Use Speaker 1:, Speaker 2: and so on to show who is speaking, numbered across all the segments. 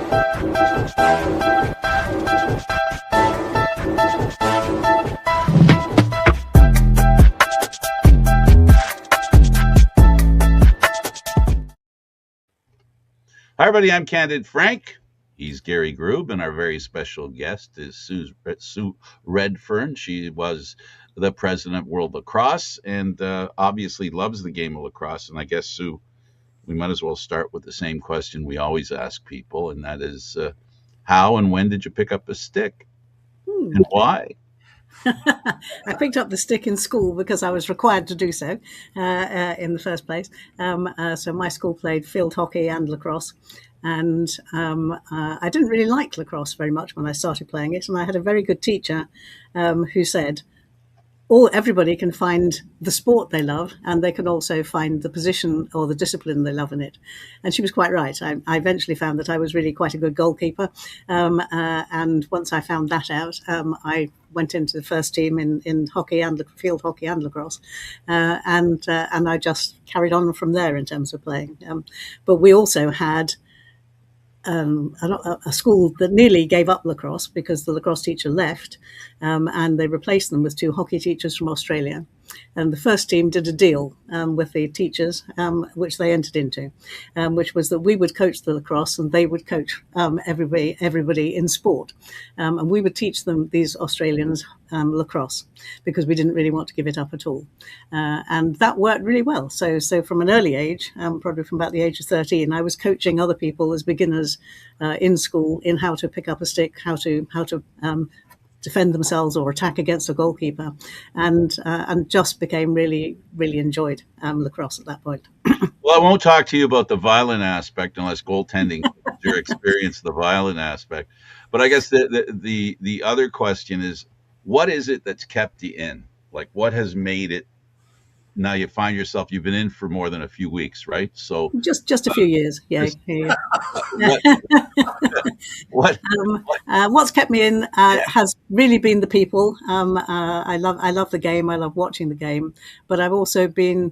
Speaker 1: Hi, everybody. I'm Candid Frank. He's Gary Groob, and our very special guest is Sue Redfern. She was the president of World Lacrosse and obviously loves the game of lacrosse. And I guess, Sue, we might as well start with the same question we always ask people, and that is how and when did you pick up a stick and why?
Speaker 2: I picked up the stick in school because I was required to do so in the first place. So my school played field hockey and lacrosse. And I didn't really like lacrosse very much when I started playing it. And I had a very good teacher who said, everybody can find the sport they love, and they can also find the position or the discipline they love in it. And she was quite right. I eventually found that I was really quite a good goalkeeper. And once I found that out, I went into the first team in hockey and field hockey and lacrosse. And I just carried on from there in terms of playing. But we also had a school that nearly gave up lacrosse because the lacrosse teacher left, and they replaced them with two hockey teachers from Australia. And the first team did a deal with the teachers, which they entered into, which was that we would coach the lacrosse and they would coach everybody in sport. And we would teach them, these Australians, lacrosse, because we didn't really want to give it up at all. And that worked really well. So from an early age, probably from about the age of 13, I was coaching other people as beginners in school in how to pick up a stick, how to defend themselves or attack against a goalkeeper, and just became really, really enjoyed lacrosse at that point.
Speaker 1: Well, I won't talk to you about the violent aspect unless goaltending is your experience, the violent aspect. But I guess the other question is, what is it that's kept you in? Like, what has made it? Now you find yourself, you've been in for more than a few weeks, right? So
Speaker 2: just a few years, yeah. What's kept me in has really been the people. I love the game. I love watching the game, but I've also been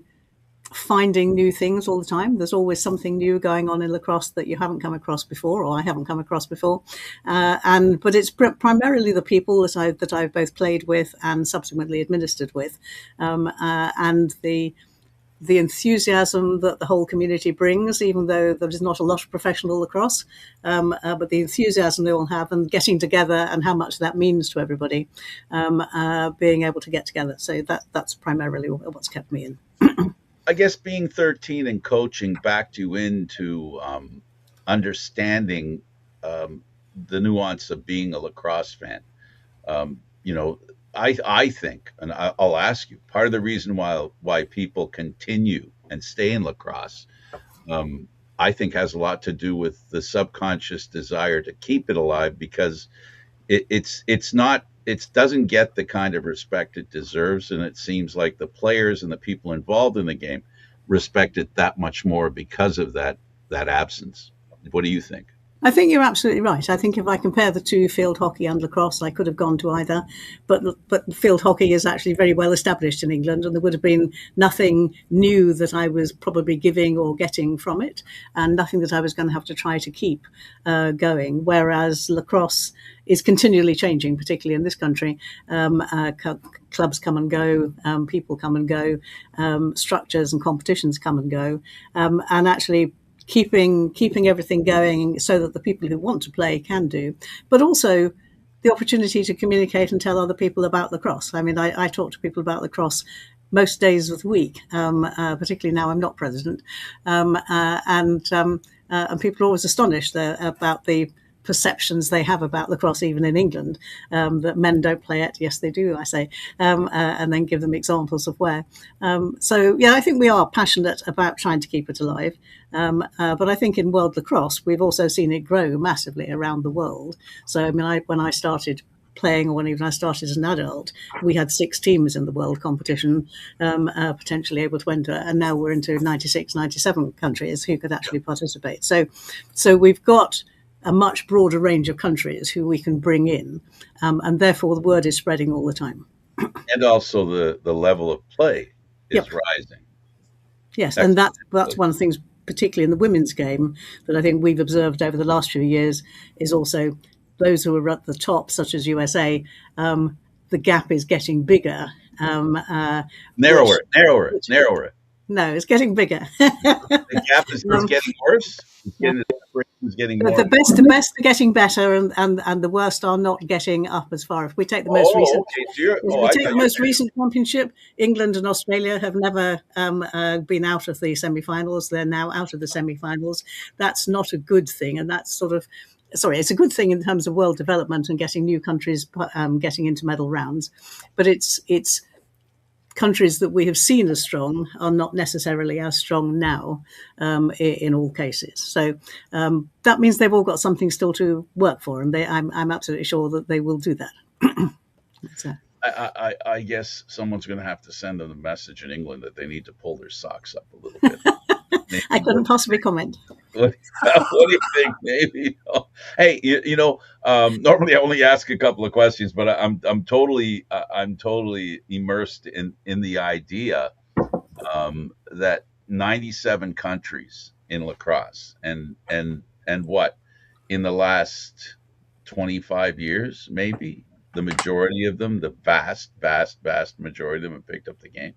Speaker 2: finding new things all the time. There's always something new going on in lacrosse that you haven't come across before, or I haven't come across before. But it's primarily the people that I've both played with and subsequently administered with, and the enthusiasm that the whole community brings, even though there's not a lot of professional lacrosse, but the enthusiasm they all have and getting together and how much that means to everybody, being able to get together. So that's primarily what's kept me in.
Speaker 1: I guess being 13 and coaching backed you into understanding the nuance of being a lacrosse fan. I think, and I'll ask you, part of the reason why people continue and stay in lacrosse, I think has a lot to do with the subconscious desire to keep it alive, because it doesn't get the kind of respect it deserves. And it seems like the players and the people involved in the game respect it that much more because of that absence. What do you think?
Speaker 2: I think you're absolutely right. I think if I compare the two, field hockey and lacrosse, I could have gone to either. But field hockey is actually very well established in England, and there would have been nothing new that I was probably giving or getting from it, and nothing that I was going to have to try to keep going. Whereas lacrosse is continually changing, particularly in this country. Clubs come and go, people come and go, structures and competitions come and go, and actually keeping everything going so that the people who want to play can do, but also the opportunity to communicate and tell other people about lacrosse. I mean, I talk to people about lacrosse most days of the week, particularly now I'm not president, and people are always astonished about the perceptions they have about lacrosse, even in England, that men don't play it. Yes, they do, I say, and then give them examples of where. So, yeah, I think we are passionate about trying to keep it alive. But I think in World Lacrosse, we've also seen it grow massively around the world. So, I mean, when I started playing, or when even I started as an adult, we had 6 teams in the world competition, potentially able to enter, and now we're into 96, 97 countries who could actually participate. So we've got a much broader range of countries who we can bring in, and therefore the word is spreading all the time.
Speaker 1: And also the level of play is rising.
Speaker 2: Yes, and that's one of the things particularly in the women's game, that I think we've observed over the last few years is also those who are at the top, such as USA, the gap is getting bigger.
Speaker 1: Narrower, narrower,
Speaker 2: Which
Speaker 1: narrower.
Speaker 2: no, it's getting bigger.
Speaker 1: The gap is getting worse. It's getting more.
Speaker 2: The best are getting better, and the worst are not getting up as far. If we take the most recent,
Speaker 1: okay.
Speaker 2: recent championship, England and Australia have never been out of the semi-finals. They're now out of the semi-finals. That's not a good thing, and that's it's a good thing in terms of world development and getting new countries getting into medal rounds, but it's countries that we have seen as strong are not necessarily as strong now in all cases. So that means they've all got something still to work for, and I'm absolutely sure that they will do that. So.
Speaker 1: I guess someone's going to have to send them a message in England that they need to pull their socks up a little bit.
Speaker 2: I couldn't possibly comment.
Speaker 1: What do you think? Maybe. Hey, normally I only ask a couple of questions, but I'm totally immersed in the idea that 97 countries in lacrosse, and what in the last 25 years, maybe the majority of them, the vast majority of them have picked up the game.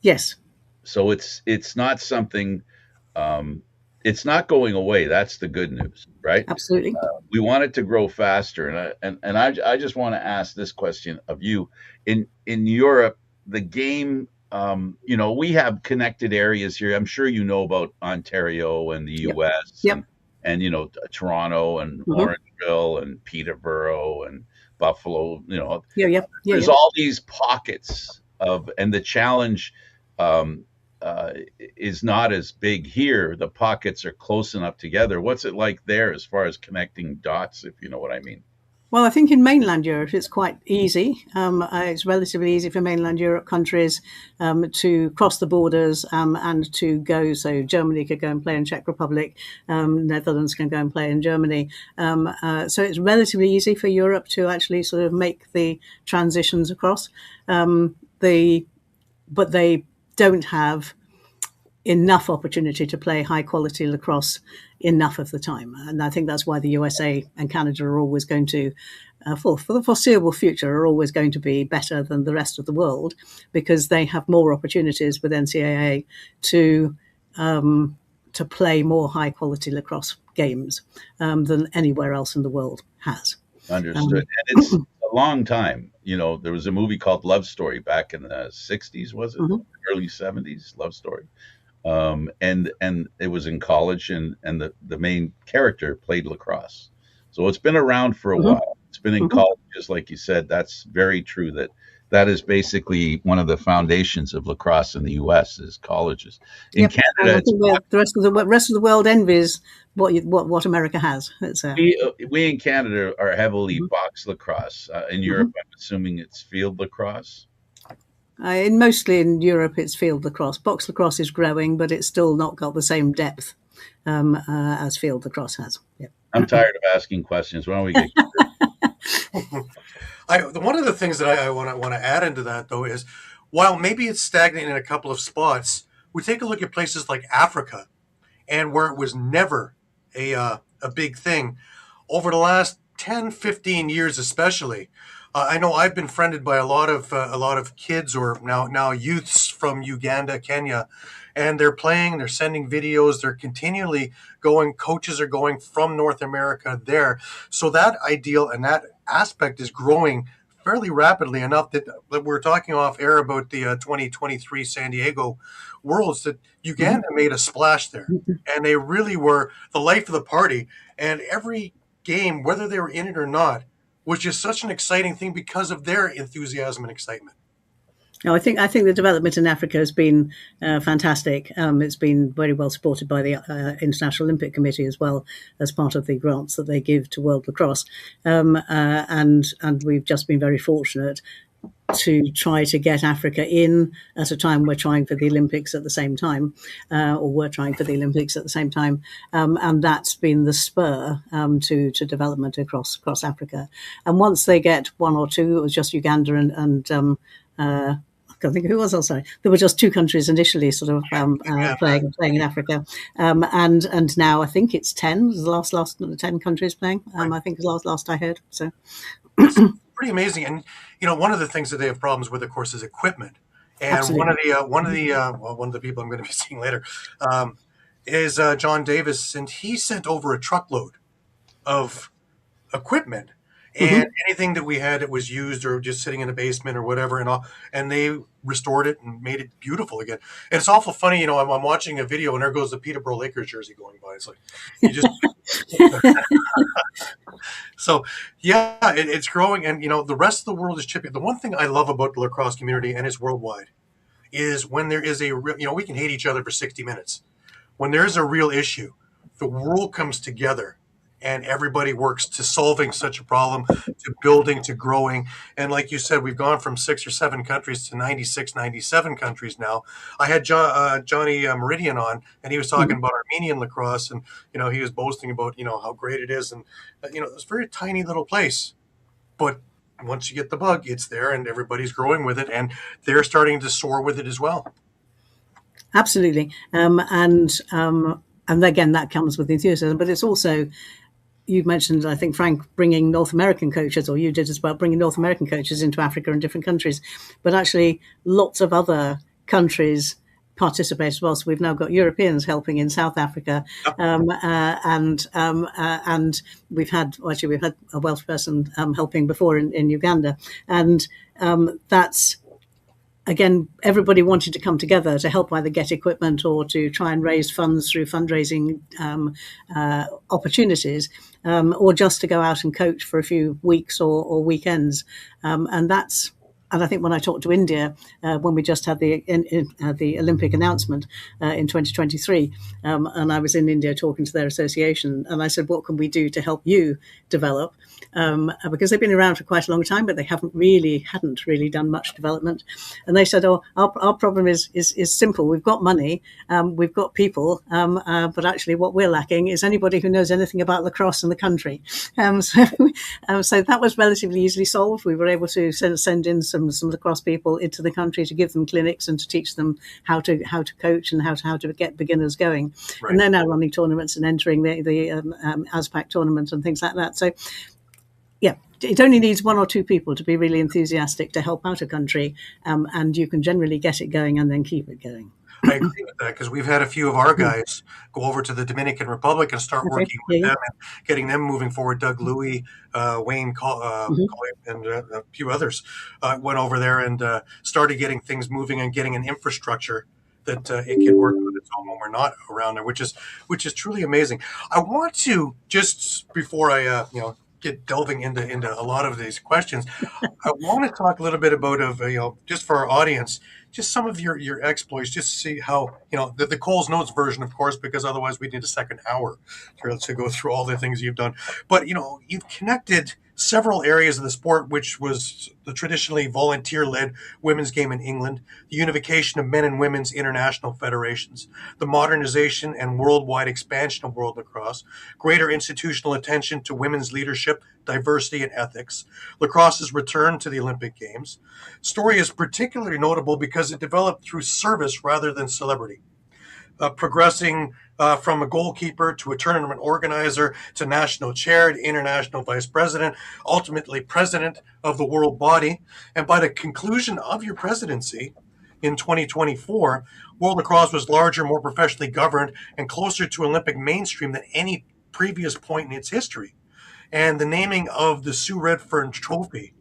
Speaker 2: Yes.
Speaker 1: So it's not something, it's not going away. That's the good news, right?
Speaker 2: Absolutely.
Speaker 1: We want it to grow faster, and I just want to ask this question of you. In Europe, the game, we have connected areas here. I'm sure you know about Ontario and the U.S.
Speaker 2: Yep.
Speaker 1: And Toronto and Orangeville and Peterborough and Buffalo. There's all these pockets and the challenge is not as big here. The pockets are close enough together. What's it like there as far as connecting dots, if you know what I mean?
Speaker 2: Well, I think in mainland Europe it's quite easy. It's relatively easy for mainland Europe countries to cross the borders and to go. So Germany could go and play in Czech Republic, Netherlands can go and play in Germany. So it's relatively easy for Europe to actually sort of make the transitions across. But they don't have enough opportunity to play high quality lacrosse enough of the time. And I think that's why the USA and Canada are always going to, for the foreseeable future, are always going to be better than the rest of the world, because they have more opportunities with NCAA to play more high quality lacrosse games than anywhere else in the world has.
Speaker 1: Understood. And it's a long time. There was a movie called Love Story back in the 60s, was it? Mm-hmm. Early 70s, Love Story. And it was in college, and the main character played lacrosse. So it's been around for a while. It's been in college, just like you said. That's very true. That is basically one of the foundations of lacrosse in the U.S. is colleges. In Canada,
Speaker 2: the rest of the world envies what America has.
Speaker 1: We in Canada are heavily box lacrosse. In Europe, I'm assuming it's field lacrosse.
Speaker 2: Mostly in Europe, it's field lacrosse. Box lacrosse is growing, but it's still not got the same depth as field lacrosse has. Yeah.
Speaker 1: I'm tired of asking questions. Why don't we get
Speaker 3: one of the things that I want to add into that, though, is while maybe it's stagnant in a couple of spots, we take a look at places like Africa, and where it was never a big thing. Over the last 10, 15 years especially, I know I've been friended by a lot of kids, or now youths from Uganda, Kenya, and they're playing, they're sending videos, they're continually going, coaches are going from North America there. So that ideal and that aspect is growing fairly rapidly enough that we're talking off air about the 2023 San Diego Worlds, that Uganda made a splash there, and they really were the life of the party. And every game, whether they were in it or not, was just such an exciting thing because of their enthusiasm and excitement.
Speaker 2: No, I think the development in Africa has been fantastic. It's been very well supported by the International Olympic Committee as well, as part of the grants that they give to World Lacrosse, and we've just been very fortunate to try to get Africa in at a time we're trying for the Olympics at the same time, or we're trying for the Olympics at the same time, and that's been the spur to development across Africa. And once they get one or two, it was just Uganda and I can't think of who was. Oh, sorry, there were just two countries initially, sort of playing in Africa, and now I think it's 10. The last 10 countries playing. I think is last I heard. So
Speaker 3: it's pretty amazing. And one of the things that they have problems with, of course, is equipment. And
Speaker 2: absolutely.
Speaker 3: one of the people I'm going to be seeing later is John Davis, and he sent over a truckload of equipment. And anything that we had that was used or just sitting in the basement or whatever, and they restored it and made it beautiful again. And it's awful funny, I'm watching a video and there goes the Peterborough Lakers jersey going by. It's like you just so yeah, it's growing, and the rest of the world is chipping. The one thing I love about the lacrosse community, and it's worldwide, is when there is a real, we can hate each other for 60 minutes. When there's a real issue, the world comes together and everybody works to solving such a problem, to building, to growing. And like you said, we've gone from 6 or 7 countries to 96, 97 countries now. I had Johnny Meridian on, and he was talking about Armenian lacrosse, and he was boasting about how great it is, and it's a very tiny little place, but once you get the bug, it's there, and everybody's growing with it, and they're starting to soar with it as well.
Speaker 2: Absolutely, and again, that comes with enthusiasm, but it's also. You mentioned, I think, Frank, bringing North American coaches, or you did as well, bringing North American coaches into Africa and different countries. But actually, lots of other countries participate as well. So we've now got Europeans helping in South Africa, and we've had a Welsh person helping before in Uganda, and that's. Again, everybody wanted to come together to help either get equipment or to try and raise funds through fundraising opportunities, or just to go out and coach for a few weeks or weekends. And I think when I talked to India, when we just had the Olympic announcement in 2023, and I was in India talking to their association, and I said, what can we do to help you develop? Because they've been around for quite a long time, but they hadn't really done much development. And they said, our problem is simple. We've got money, we've got people, but actually what we're lacking is anybody who knows anything about lacrosse in the country. So that was relatively easily solved. We were able to send in some lacrosse people into the country to give them clinics and to teach them how to coach and how to get beginners going. Right. And they're now running tournaments and entering the ASPAC tournament and things like that. So yeah, it only needs 1 or 2 people to be really enthusiastic to help out a country, and you can generally get it going and then keep it going.
Speaker 3: I agree with that, because we've had a few of our guys go over to the Dominican Republic and start working with them and getting them moving forward. Doug Louie, Wayne, and a few others went over there and started getting things moving and getting an infrastructure that it can work on its own when we're not around there, which is truly amazing. I want to, just before I get delving into a lot of these questions, I want to talk a little bit about just for our audience, just some of your exploits, just to see how, the Coles Notes version, of course, because otherwise we'd need a second hour to go through all the things you've done. But, you've connected several areas of the sport, which was the traditionally volunteer-led women's game in England, the unification of men and women's international federations, the modernization and worldwide expansion of world lacrosse, greater institutional attention to women's leadership, diversity, and ethics, lacrosse's return to the Olympic Games. Story is particularly notable because it developed through service rather than celebrity. Progressing from a goalkeeper to a tournament organizer to national chair to international vice president, ultimately president of the world body. And by the conclusion of your presidency in 2024, World Lacrosse was larger, more professionally governed, and closer to Olympic mainstream than any previous point in its history. And the naming of the Sue Redfern Trophy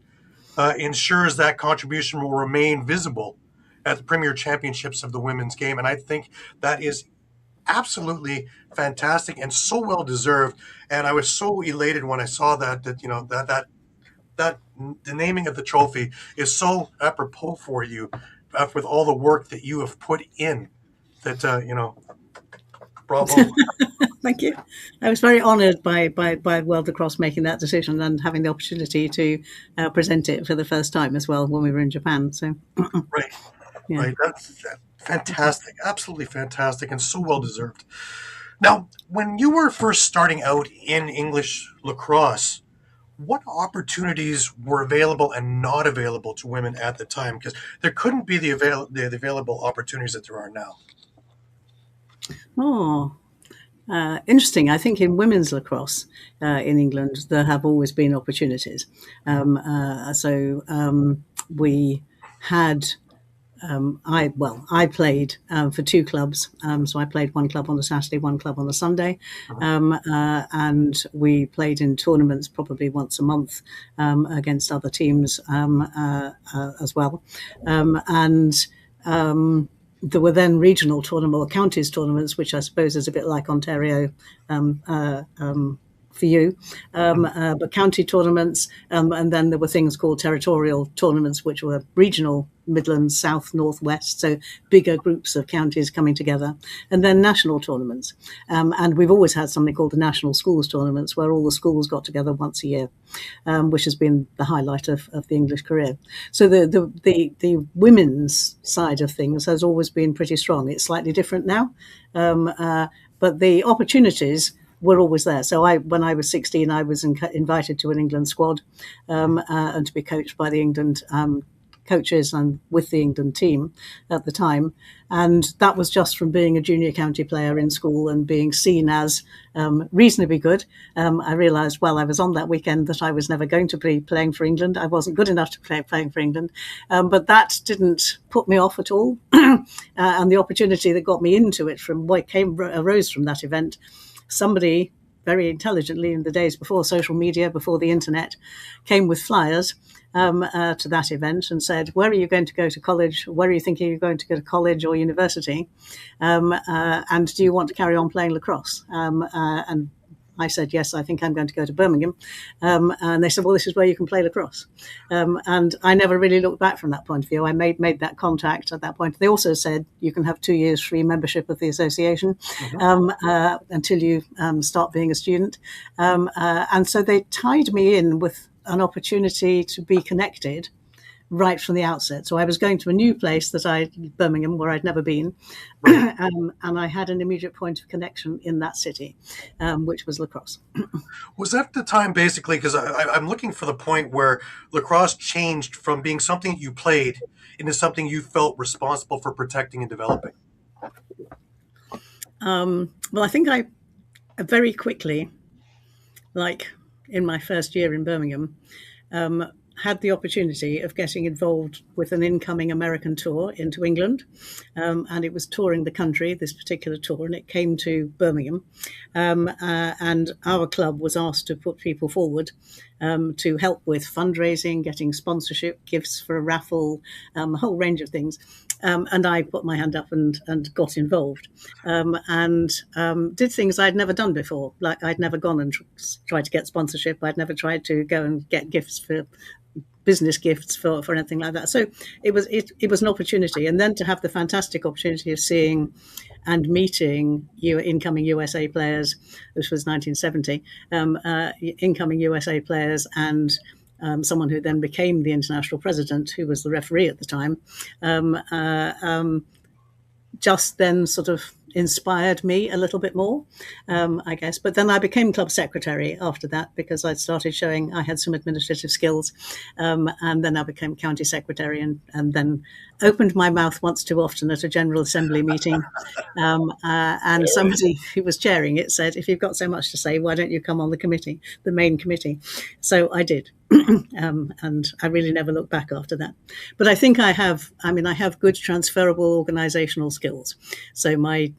Speaker 3: ensures that contribution will remain visible at the Premier Championships of the women's game. And I think that is absolutely fantastic and so well deserved. And I was so elated when I saw that the naming of the trophy is so apropos for you, with all the work that you have put in. That bravo.
Speaker 2: Thank you. I was very honoured by World Lacrosse making that decision and having the opportunity to present it for the first time as well when we were in Japan. So
Speaker 3: right. Yeah. Right, that's fantastic, absolutely fantastic, and so well deserved. Now, when you were first starting out in English lacrosse, what opportunities were available and not available to women at the time? Because there couldn't be the available opportunities that there are now.
Speaker 2: Oh, interesting. I think in women's lacrosse in England, there have always been opportunities. We had. I played for two clubs. So I played one club on the Saturday, one club on the Sunday. And we played in tournaments probably once a month against other teams as well. There were then regional tournaments or counties tournaments, which I suppose is a bit like Ontario for you, but county tournaments, and then there were things called territorial tournaments, which were regional, Midlands, South, North, West, so bigger groups of counties coming together, and then national tournaments. And we've always had something called the National Schools Tournaments, where all the schools got together once a year, which has been the highlight of the English career. So the women's side of things has always been pretty strong. It's slightly different now, but the opportunities were always there. So when I was 16, I was invited to an England squad and to be coached by the England coaches and with the England team at the time. And that was just from being a junior county player in school and being seen as reasonably good. I realised while I was on that weekend that I was never going to be playing for England. I wasn't good enough to playing for England. But that didn't put me off at all. And the opportunity that got me into it from what arose from that event, somebody very intelligently in the days before social media, before the internet, came with flyers to that event and said, where are you going to go to college? Where are you thinking you're going to go to college or university? And do you want to carry on playing lacrosse? And I said, yes, I think I'm going to go to Birmingham. And they said, well, this is where you can play lacrosse. And I never really looked back from that point of view. I made that contact at that point. They also said you can have 2 years free membership of the association until you start being a student. And so they tied me in with an opportunity to be connected right from the outset. So I was going to a new place Birmingham, where I'd never been, and I had an immediate point of connection in that city, which was lacrosse.
Speaker 3: Was that the time, basically, because I'm looking for the point where lacrosse changed from being something you played into something you felt responsible for protecting and developing?
Speaker 2: Well, I think I very quickly, like in my first year in Birmingham, had the opportunity of getting involved with an incoming American tour into England. And it was touring the country, this particular tour, and it came to Birmingham. And our club was asked to put people forward to help with fundraising, getting sponsorship, gifts for a raffle, a whole range of things. And I put my hand up and got involved and did things I'd never done before. Like I'd never gone and tried to get sponsorship. I'd never tried to go and get gifts for business gifts for anything like that. So it was an opportunity. And then to have the fantastic opportunity of seeing and meeting incoming USA players, this was 1970, incoming USA players and someone who then became the international president, who was the referee at the time, just then sort of inspired me a little bit more, I guess. But then I became club secretary after that because I'd started showing I had some administrative skills. And then I became county secretary and then opened my mouth once too often at a General Assembly meeting. And somebody who was chairing it said, if you've got so much to say, why don't you come on the committee, the main committee? So I did. And I really never looked back after that. But I think I have good transferable organizational skills. So my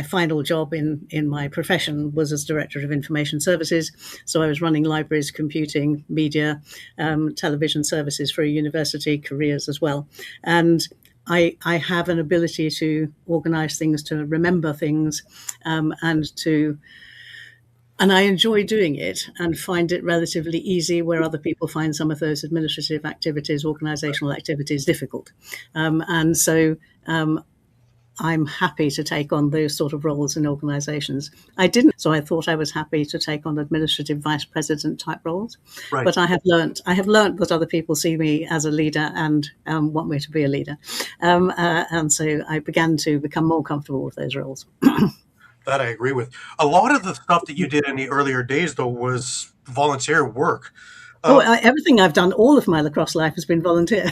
Speaker 2: final job in my profession was as Director of Information Services. So I was running libraries, computing, media, television services for a university, careers as well. And I have an ability to organize things, to remember things, and I enjoy doing it and find it relatively easy where other people find some of those administrative activities, organizational activities difficult. And so I'm happy to take on those sort of roles in organizations. I didn't, so I thought I was happy to take on administrative vice president type roles. Right. But I have learnt that other people see me as a leader and want me to be a leader. And so I began to become more comfortable with those roles.
Speaker 3: That I agree with. A lot of the stuff that you did in the earlier days, though, was volunteer work.
Speaker 2: Oh,
Speaker 3: Um,
Speaker 2: everything I've done, all of my lacrosse life has been volunteer.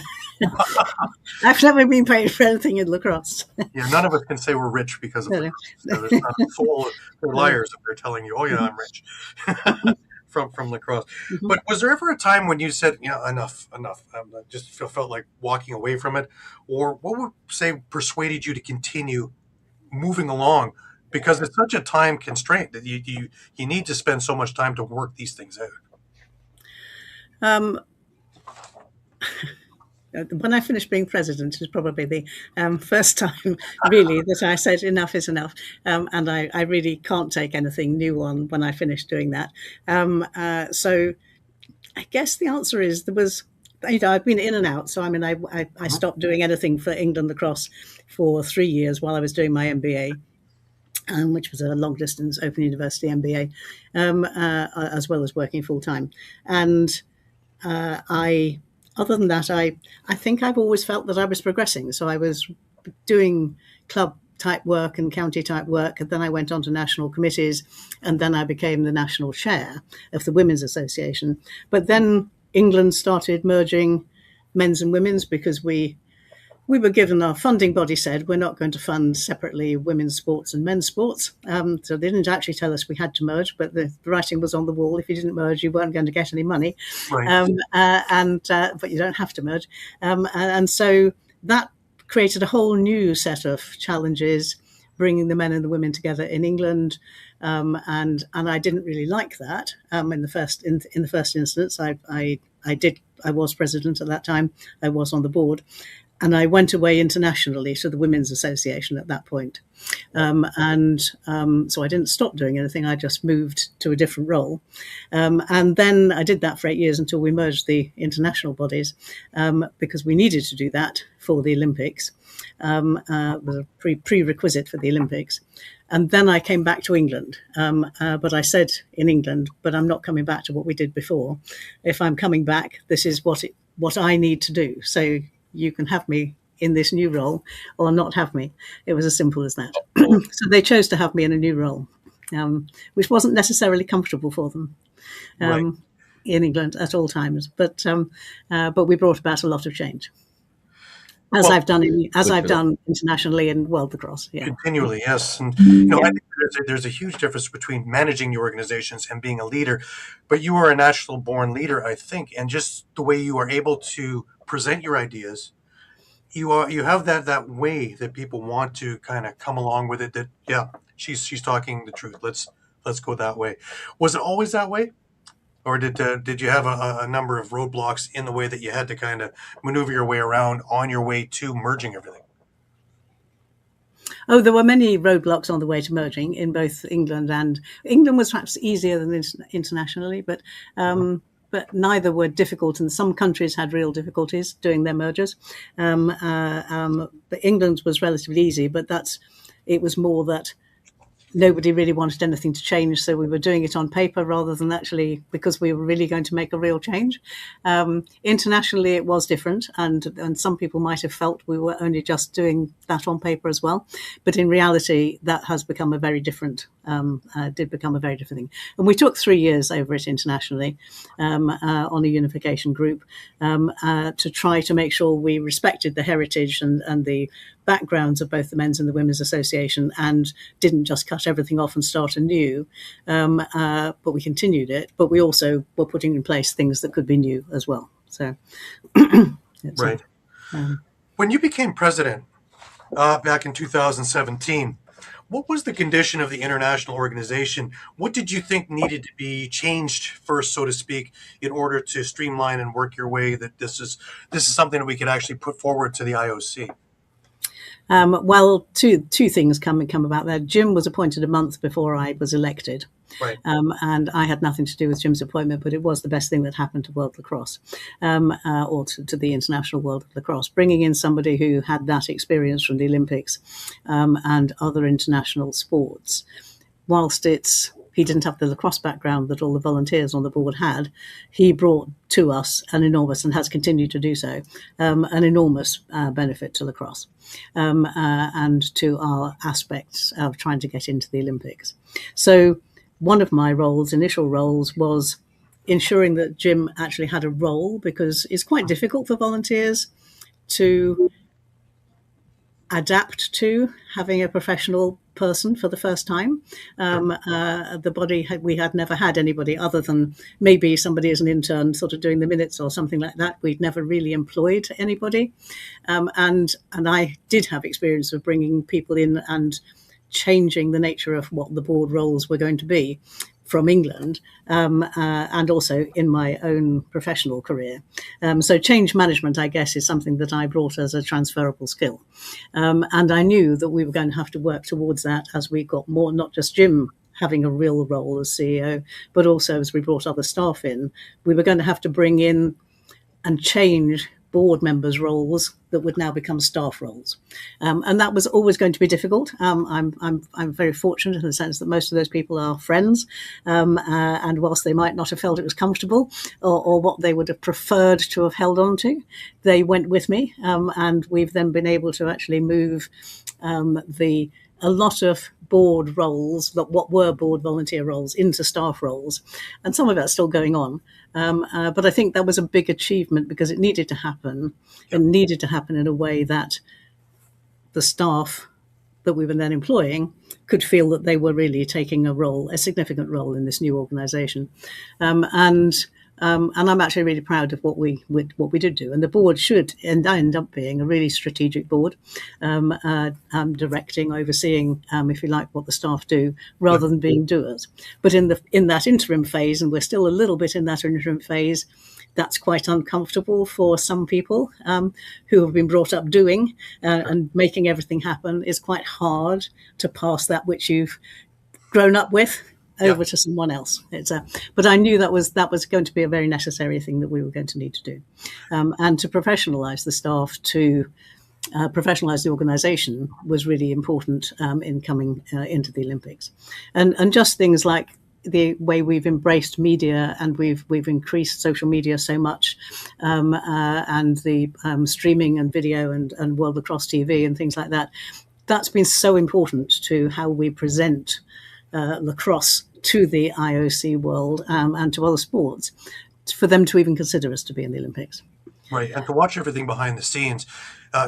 Speaker 2: I've never been paid for anything in lacrosse.
Speaker 3: yeah, none of us can say we're rich because of
Speaker 2: No,
Speaker 3: lacrosse. There's not a soul. They're
Speaker 2: no.
Speaker 3: liars if they're telling you, "Oh yeah, I'm rich." From lacrosse.
Speaker 2: Mhm.
Speaker 3: But was there ever a time when you said, enough, enough? I just felt like walking away from it, or what would say persuaded you to continue moving along? Because it's such a time constraint that you need to spend so much time to work these things out.
Speaker 2: Um, when I finished being president is probably the first time really that I said enough is enough, and I really can't take anything new on when I finished doing that. So I guess the answer is there was. I've been in and out. So I mean, I
Speaker 3: Mhm.
Speaker 2: stopped doing anything for England lacrosse for 3 years while I was doing my MBA. Which was a long distance Open University MBA, as well as working full time. And I, other than that, I think I've always felt that I was progressing. So I was doing club type work and county type work, and then I went on to national committees, and then I became the national chair of the Women's Association. But then England started merging men's and women's because we were given, our funding body said, we're not going to fund separately women's sports and men's sports. So they didn't actually tell us we had to merge, but the writing was on the wall. If you didn't merge, you weren't going to get any money.
Speaker 3: Right.
Speaker 2: But you don't have to merge. And so that created a whole new set of challenges, bringing the men and the women together in England. And I didn't really like that in the first instance. I was president at that time. I was on the board. And I went away internationally to the Women's Association at that point. So I didn't stop doing anything. I just moved to a different role. And then I did that for 8 years until we merged the international bodies, because we needed to do that for the Olympics. It was a prerequisite for the Olympics. And then I came back to England. But I said in England, but I'm not coming back to what we did before. If I'm coming back, this is what I need to do. So you can have me in this new role or not have me. It was as simple as that. So they chose to have me in a new role, which wasn't necessarily comfortable for them
Speaker 3: Right.
Speaker 2: in England at all times. But we brought about a lot of change, as
Speaker 3: Well,
Speaker 2: I've done
Speaker 1: Good.
Speaker 2: internationally in World Lacrosse. Yeah.
Speaker 3: continually, yes. And I think there's a huge difference between managing the organizations and being a leader. But you are a national born leader, I think, and just the way you are able to present your ideas, you have that way that people want to kind of come along with it. That she's talking the truth. Let's go that way. Was it always that way? Or did you have a number of roadblocks in the way that you had to kind of maneuver your way around on your way to merging everything?
Speaker 2: Oh, there were many roadblocks on the way to merging in both England was perhaps easier than internationally, but neither were difficult, and some countries had real difficulties doing their mergers. But England's was relatively easy, but it was more that nobody really wanted anything to change, so we were doing it on paper rather than actually because we were really going to make a real change. Internationally, it was different, and some people might have felt we were only just doing that on paper as well. But in reality, that has become a very different, did become a very different thing. And we took 3 years over it internationally on a unification group to try to make sure we respected the heritage and the backgrounds of both the Men's and the Women's Association and didn't just cut everything off and start anew, but we continued it. But we also were putting in place things that could be new as well. So,
Speaker 3: Right. When you became president back in 2017, what was the condition of the international organization? What did you think needed to be changed first, so to speak, in order to streamline and work your way that this is something that we could actually put forward to the IOC?
Speaker 2: Well, two things come about there. Jim was appointed a month before I was elected.
Speaker 3: Right.
Speaker 2: And I had nothing to do with Jim's appointment, but it was the best thing that happened to World Lacrosse, or to the international world of lacrosse. Bringing in somebody who had that experience from the Olympics and other international sports, whilst it's he didn't have the lacrosse background that all the volunteers on the board had. He brought to us an enormous, and has continued to do so, an enormous benefit to lacrosse and to our aspects of trying to get into the Olympics. So one of my initial roles, was ensuring that Jim actually had a role, because it's quite difficult for volunteers to adapt to having a professional person for the first time. The body, we had never had anybody other than maybe somebody as an intern sort of doing the minutes or something like that. We'd never really employed anybody. And I did have experience of bringing people in and changing the nature of what the board roles were going to be from England, and also in my own professional career. So change management, I guess, is something that I brought as a transferable skill. And I knew that we were going to have to work towards that as we got more, not just Jim having a real role as CEO, but also as we brought other staff in, we were going to have to bring in and change board members' roles that would now become staff roles, and that was always going to be difficult. I'm very fortunate in the sense that most of those people are friends, and whilst they might not have felt it was comfortable or what they would have preferred to have held on to, they went with me, and we've then been able to actually move a lot of board roles, what were board volunteer roles, into staff roles, and some of that's still going on. But I think that was a big achievement because it needed to happen. It needed to happen in a way that the staff that we were then employing could feel that they were really taking a significant role in this new organisation. And I'm actually really proud of what we did do. And the board should end up being a really strategic board, directing, overseeing, if you like, what the staff do, rather than being doers. But in that interim phase, and we're still a little bit in that interim phase, that's quite uncomfortable for some people who have been brought up doing and making everything happen. It's quite hard to pass that which you've grown up with over to someone else. But I knew that was going to be a very necessary thing that we were going to need to do, and to professionalise the staff, to professionalise the organisation was really important in coming into the Olympics, and just things like the way we've embraced media and we've increased social media so much, and the streaming and video and World Lacrosse TV and things like that. That's been so important to how we present lacrosse to the IOC world and to other sports, for them to even consider us to be in the Olympics.
Speaker 3: Right, and to watch everything behind the scenes,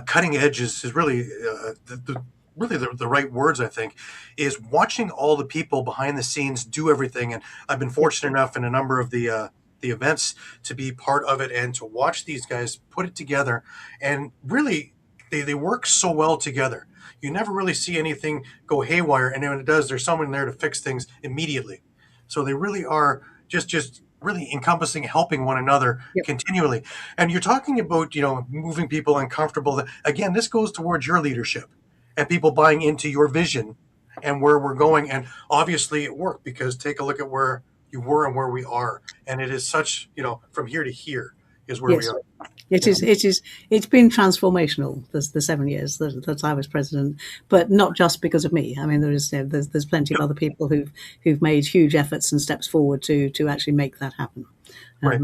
Speaker 3: cutting edge is really the right words, I think, is watching all the people behind the scenes do everything. And I've been fortunate enough in a number of the events to be part of it and to watch these guys put it together. And really, they work so well together. You never really see anything go haywire, and when it does, there's someone there to fix things immediately. So they really are just really encompassing, helping one another continually. And you're talking about, moving people uncomfortable. Again, this goes towards your leadership and people buying into your vision and where we're going. And obviously it worked, because take a look at where you were and where we are. And it is such, from here to here is where we are.
Speaker 2: It's been transformational, the 7 years that I was president, but not just because of me. I mean, there's plenty of other people who've made huge efforts and steps forward to actually make that happen.
Speaker 3: Right.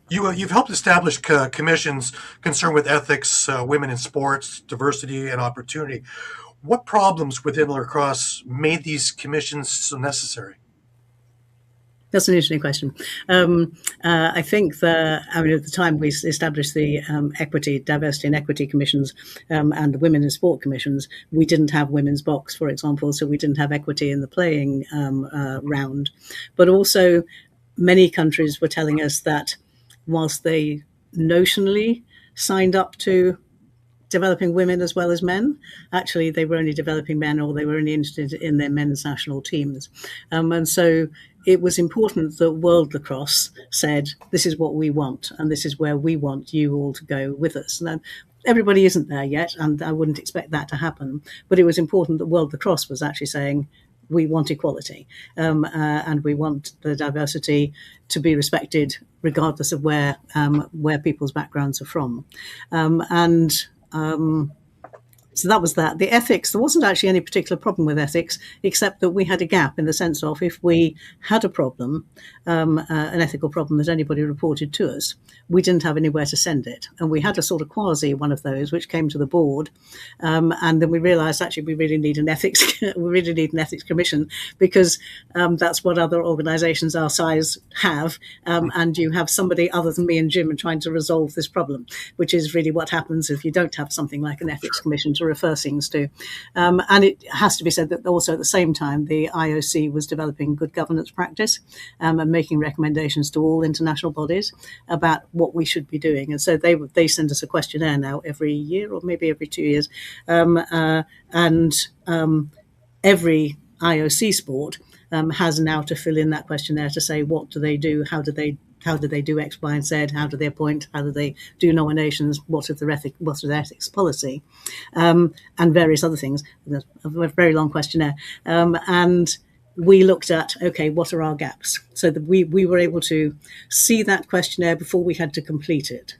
Speaker 3: You've helped establish commissions concerned with ethics, women in sports, diversity, and opportunity. What problems within lacrosse made these commissions so necessary?
Speaker 2: That's an interesting question. I think at the time we established the diversity and equity commissions and the women in sport commissions, we didn't have women's box, for example, so we didn't have equity in the playing round. But also, many countries were telling us that whilst they notionally signed up to developing women as well as men, actually they were only developing men, or they were only interested in their men's national teams. And so it was important that World Lacrosse said, this is what we want, and this is where we want you all to go with us. Now, everybody isn't there yet, and I wouldn't expect that to happen, but it was important that World Lacrosse was actually saying, we want equality, and we want the diversity to be respected regardless of where people's backgrounds are from. So that was that. The ethics, there wasn't actually any particular problem with ethics, except that we had a gap in the sense of if we had a problem, an ethical problem that anybody reported to us, we didn't have anywhere to send it. And we had a sort of quasi one of those, which came to the board. And then we realized actually we really need an ethics, commission, because that's what other organizations our size have. And you have somebody other than me and Jim trying to resolve this problem, which is really what happens if you don't have something like an ethics commission to refer things to. And it has to be said that also at the same time, the IOC was developing good governance practice and making recommendations to all international bodies about what we should be doing. And so they send us a questionnaire now every year or maybe every 2 years. Every IOC sport has now to fill in that questionnaire to say what do they do, how do they do X, Y, and Z? How do they appoint? How do they do nominations? What is their ethics policy? And various other things. A very long questionnaire. And we looked at, okay, what are our gaps? So that we were able to see that questionnaire before we had to complete it.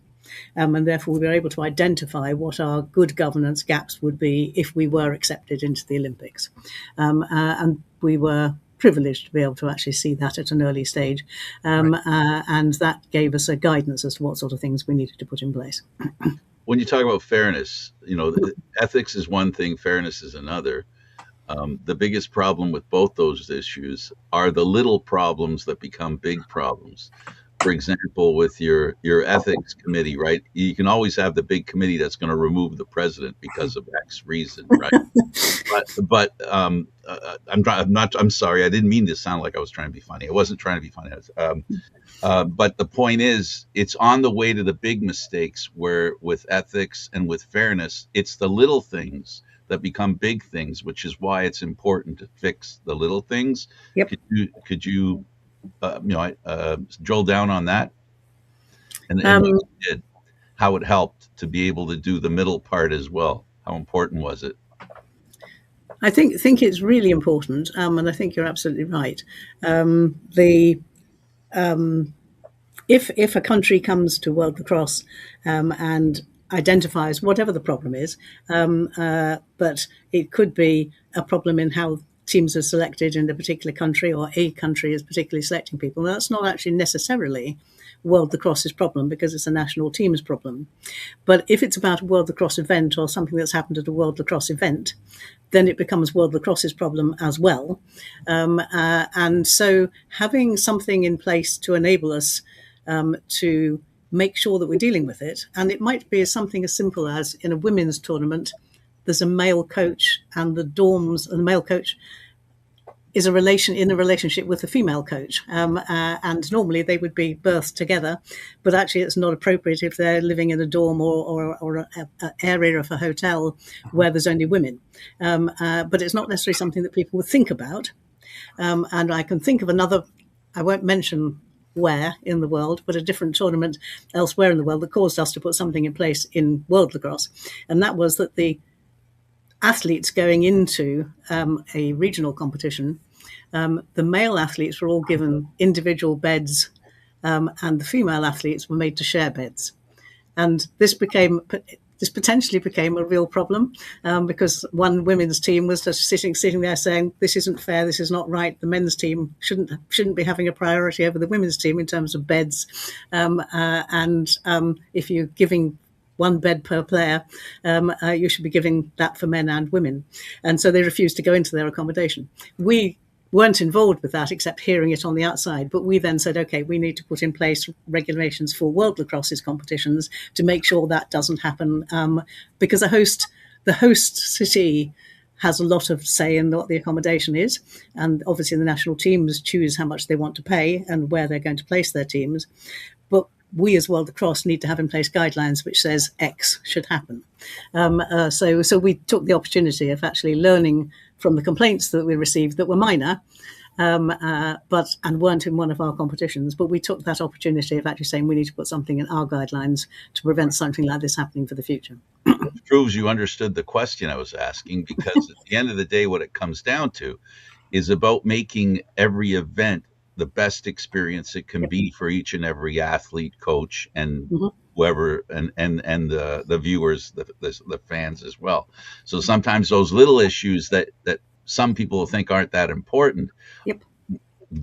Speaker 2: And therefore we were able to identify what our good governance gaps would be if we were accepted into the Olympics. And we were privileged to be able to actually see that at an early stage. And that gave us a guidance as to what sort of things we needed to put in place.
Speaker 1: When you talk about fairness, ethics is one thing, fairness is another. The biggest problem with both those issues are the little problems that become big problems. For example, with your ethics committee, right? You can always have the big committee that's going to remove the president because of X reason, right? but I'm sorry, I didn't mean to sound like I was trying to be funny. I wasn't trying to be funny. But the point is, it's on the way to the big mistakes where with ethics and with fairness, it's the little things that become big things, which is why it's important to fix the little things.
Speaker 2: Yep.
Speaker 1: Could you drill down on that and what you did, how it helped to be able to do the middle part as well? How important was it?
Speaker 2: I think it's really important, and I think you're absolutely right. If a country comes to World Lacrosse and identifies whatever the problem is, but it could be a problem in how teams are selected in a particular country, or a country is particularly selecting people. Now, that's not actually necessarily World Lacrosse's problem because it's a national team's problem. But if it's about a World Lacrosse event or something that's happened at a World Lacrosse event, then it becomes World Lacrosse's problem as well. And so having something in place to enable us to make sure that we're dealing with it, and it might be something as simple as in a women's tournament, there's a male coach and the dorms, and the male coach is in a relationship with the female coach. And normally they would be birthed together, but actually it's not appropriate if they're living in a dorm or an area of a hotel where there's only women. But it's not necessarily something that people would think about. And I can think of another, I won't mention where in the world, but a different tournament elsewhere in the world that caused us to put something in place in World Lacrosse. And that was that the athletes going into a regional competition, the male athletes were all given individual beds, and the female athletes were made to share beds. And this potentially became a real problem because one women's team was just sitting there saying, "This isn't fair. This is not right. The men's team shouldn't be having a priority over the women's team in terms of beds." And if you're giving one bed per player, you should be giving that for men and women. And so they refused to go into their accommodation. We weren't involved with that except hearing it on the outside. But we then said, okay, we need to put in place regulations for World Lacrosse's competitions to make sure that doesn't happen, because the host city has a lot of say in what the accommodation is. And obviously the national teams choose how much they want to pay and where they're going to place their teams. But we as World Lacrosse need to have in place guidelines which says X should happen. So we took the opportunity of actually learning from the complaints that we received that were minor, and weren't in one of our competitions. But we took that opportunity of actually saying we need to put something in our guidelines to prevent something like this happening for the future.
Speaker 1: It proves you understood the question I was asking, because at the end of the day, what it comes down to is about making every event the best experience it can
Speaker 2: Yep.
Speaker 1: be for each and every athlete, coach, and
Speaker 2: Hmm.
Speaker 1: whoever, and the viewers, the fans as well. So sometimes those little issues that some people think aren't that important
Speaker 2: Yep.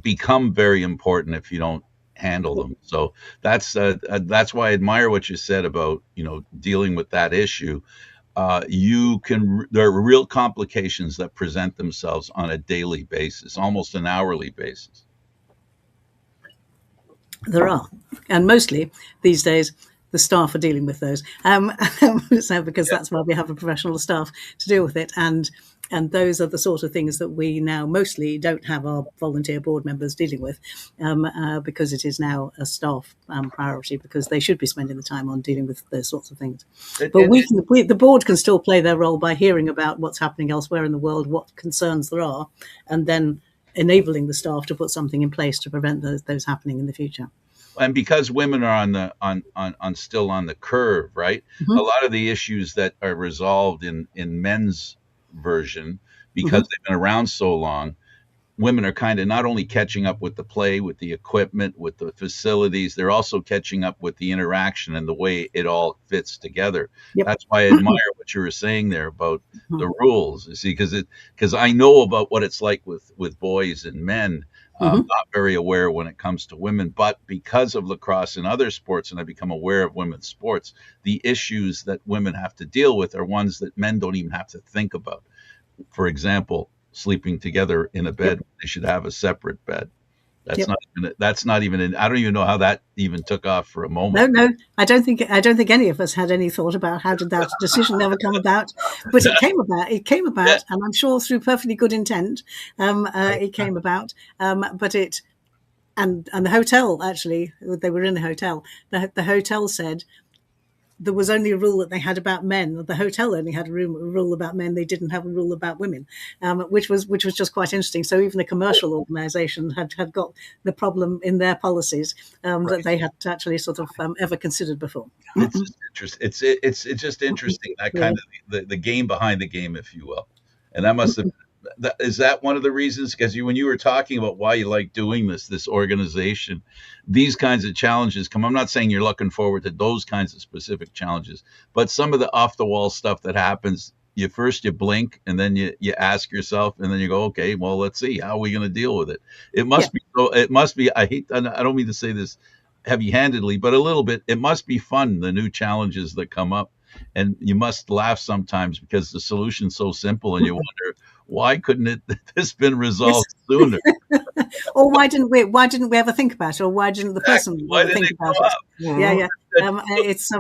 Speaker 1: become very important if you don't handle them. So that's why I admire what you said about, dealing with that issue. There are real complications that present themselves on a daily basis, almost an hourly basis.
Speaker 2: There are, and mostly these days the staff are dealing with those. So because
Speaker 1: Yeah.
Speaker 2: that's why we have a professional staff to deal with it, and those are the sort of things that we now mostly don't have our volunteer board members dealing with, because it is now a staff priority, because they should be spending the time on dealing with those sorts of things.
Speaker 1: It,
Speaker 2: But
Speaker 1: it,
Speaker 2: the board can still play their role by hearing about what's happening elsewhere in the world, what concerns there are, and then enabling the staff to put something in place to prevent those happening in the future.
Speaker 1: and because women are on still on the curve, right? A
Speaker 2: Mm-hmm.
Speaker 1: lot of the issues that are resolved in men's version, because
Speaker 2: Mm-hmm.
Speaker 1: they've been around so long, women are kind of not only catching up with the play, with the equipment, with the facilities, they're also catching up with the interaction and the way it all fits together.
Speaker 2: Yep.
Speaker 1: That's why I admire what you were saying there about the
Speaker 2: Mm-hmm.
Speaker 1: rules. You see, because I know about what it's like with boys and men. I'm
Speaker 2: Mm-hmm.
Speaker 1: not very aware when it comes to women, but because of lacrosse and other sports, and I become aware of women's sports, the issues that women have to deal with are ones that men don't even have to think about. For example, sleeping together in a bed.
Speaker 2: Yep.
Speaker 1: They should have a separate bed.
Speaker 2: Yep.
Speaker 1: That's not even I don't even know how that even took off for a moment.
Speaker 2: No, I don't think any of us had any thought about how did that decision ever come about, but it came about. It came
Speaker 1: Yeah,
Speaker 2: about, and I'm sure through perfectly good intent, it came about. But it and the hotel, actually, they were in the hotel. The hotel said there was only a rule that they had about men. The hotel only had a rule about men. They didn't have a rule about women, which was just quite interesting. So even a commercial organisation had got the problem in their policies that
Speaker 1: right.
Speaker 2: they had actually sort of ever considered before.
Speaker 1: It's just interesting. It's just interesting, that kind
Speaker 2: Really.
Speaker 1: of the game behind the game, if you will. And that must have is that one of the reasons? Because when you were talking about why you like doing this organization, these kinds of challenges come. I'm not saying you're looking forward to those kinds of specific challenges, but some of the off the wall stuff that happens. You blink, and then you ask yourself, and then you go, okay, well, let's see, how are we going to deal with it? It
Speaker 2: Yeah,
Speaker 1: must be so. It must be. I don't mean to say this heavy-handedly, but a little bit. It must be fun, the new challenges that come up, and you must laugh sometimes because the solution's so simple, and you wonder why couldn't this been
Speaker 2: yes.
Speaker 1: resolved sooner?
Speaker 2: Or why didn't we ever think about it? Or why didn't the
Speaker 1: Exactly.
Speaker 2: person
Speaker 1: Why
Speaker 2: ever
Speaker 1: didn't
Speaker 2: think
Speaker 1: it
Speaker 2: about
Speaker 1: grow
Speaker 2: it?
Speaker 1: up?
Speaker 2: Yeah, yeah.
Speaker 1: That-
Speaker 2: It's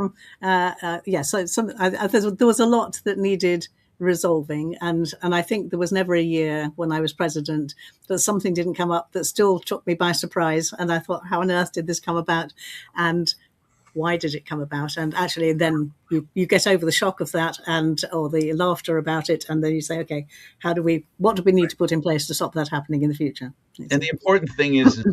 Speaker 2: yeah. So there was a lot that needed resolving, and I think there was never a year when I was president that something didn't come up that still took me by surprise, and I thought, how on earth did this come about, and why did it come about? And actually, then you get over the shock of that or the laughter about it, and then you say, okay, what do we need to put in place to stop that happening in the future?
Speaker 1: And the important thing is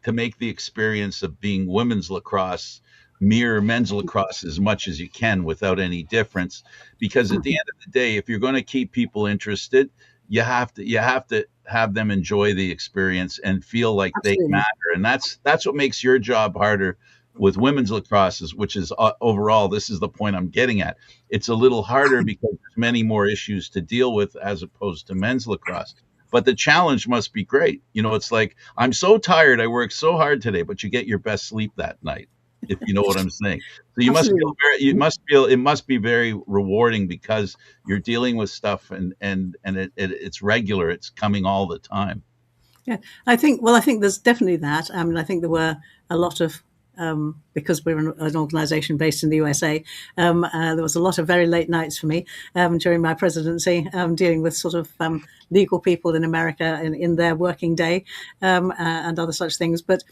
Speaker 1: to make the experience of being women's lacrosse mirror men's lacrosse as much as you can without any difference. Because at the end of the day, if you're going to keep people interested, you have to have them enjoy the experience and feel like they
Speaker 2: Absolutely.
Speaker 1: matter. And that's what makes your job harder with women's lacrosse, which is overall, this is the point I'm getting at. It's a little harder because there's many more issues to deal with as opposed to men's lacrosse. But the challenge must be great. It's like, I'm so tired, I worked so hard today, but you get your best sleep that night, if you know what I'm saying. So
Speaker 2: Absolutely.
Speaker 1: it must be very rewarding because you're dealing with stuff, and it's regular, it's coming all the time.
Speaker 2: Yeah, I think there's definitely that. I mean, I think there were a lot of, because we're an organisation based in the USA, there was a lot of very late nights for me during my presidency, dealing with sort of legal people in America in their working day and other such things. But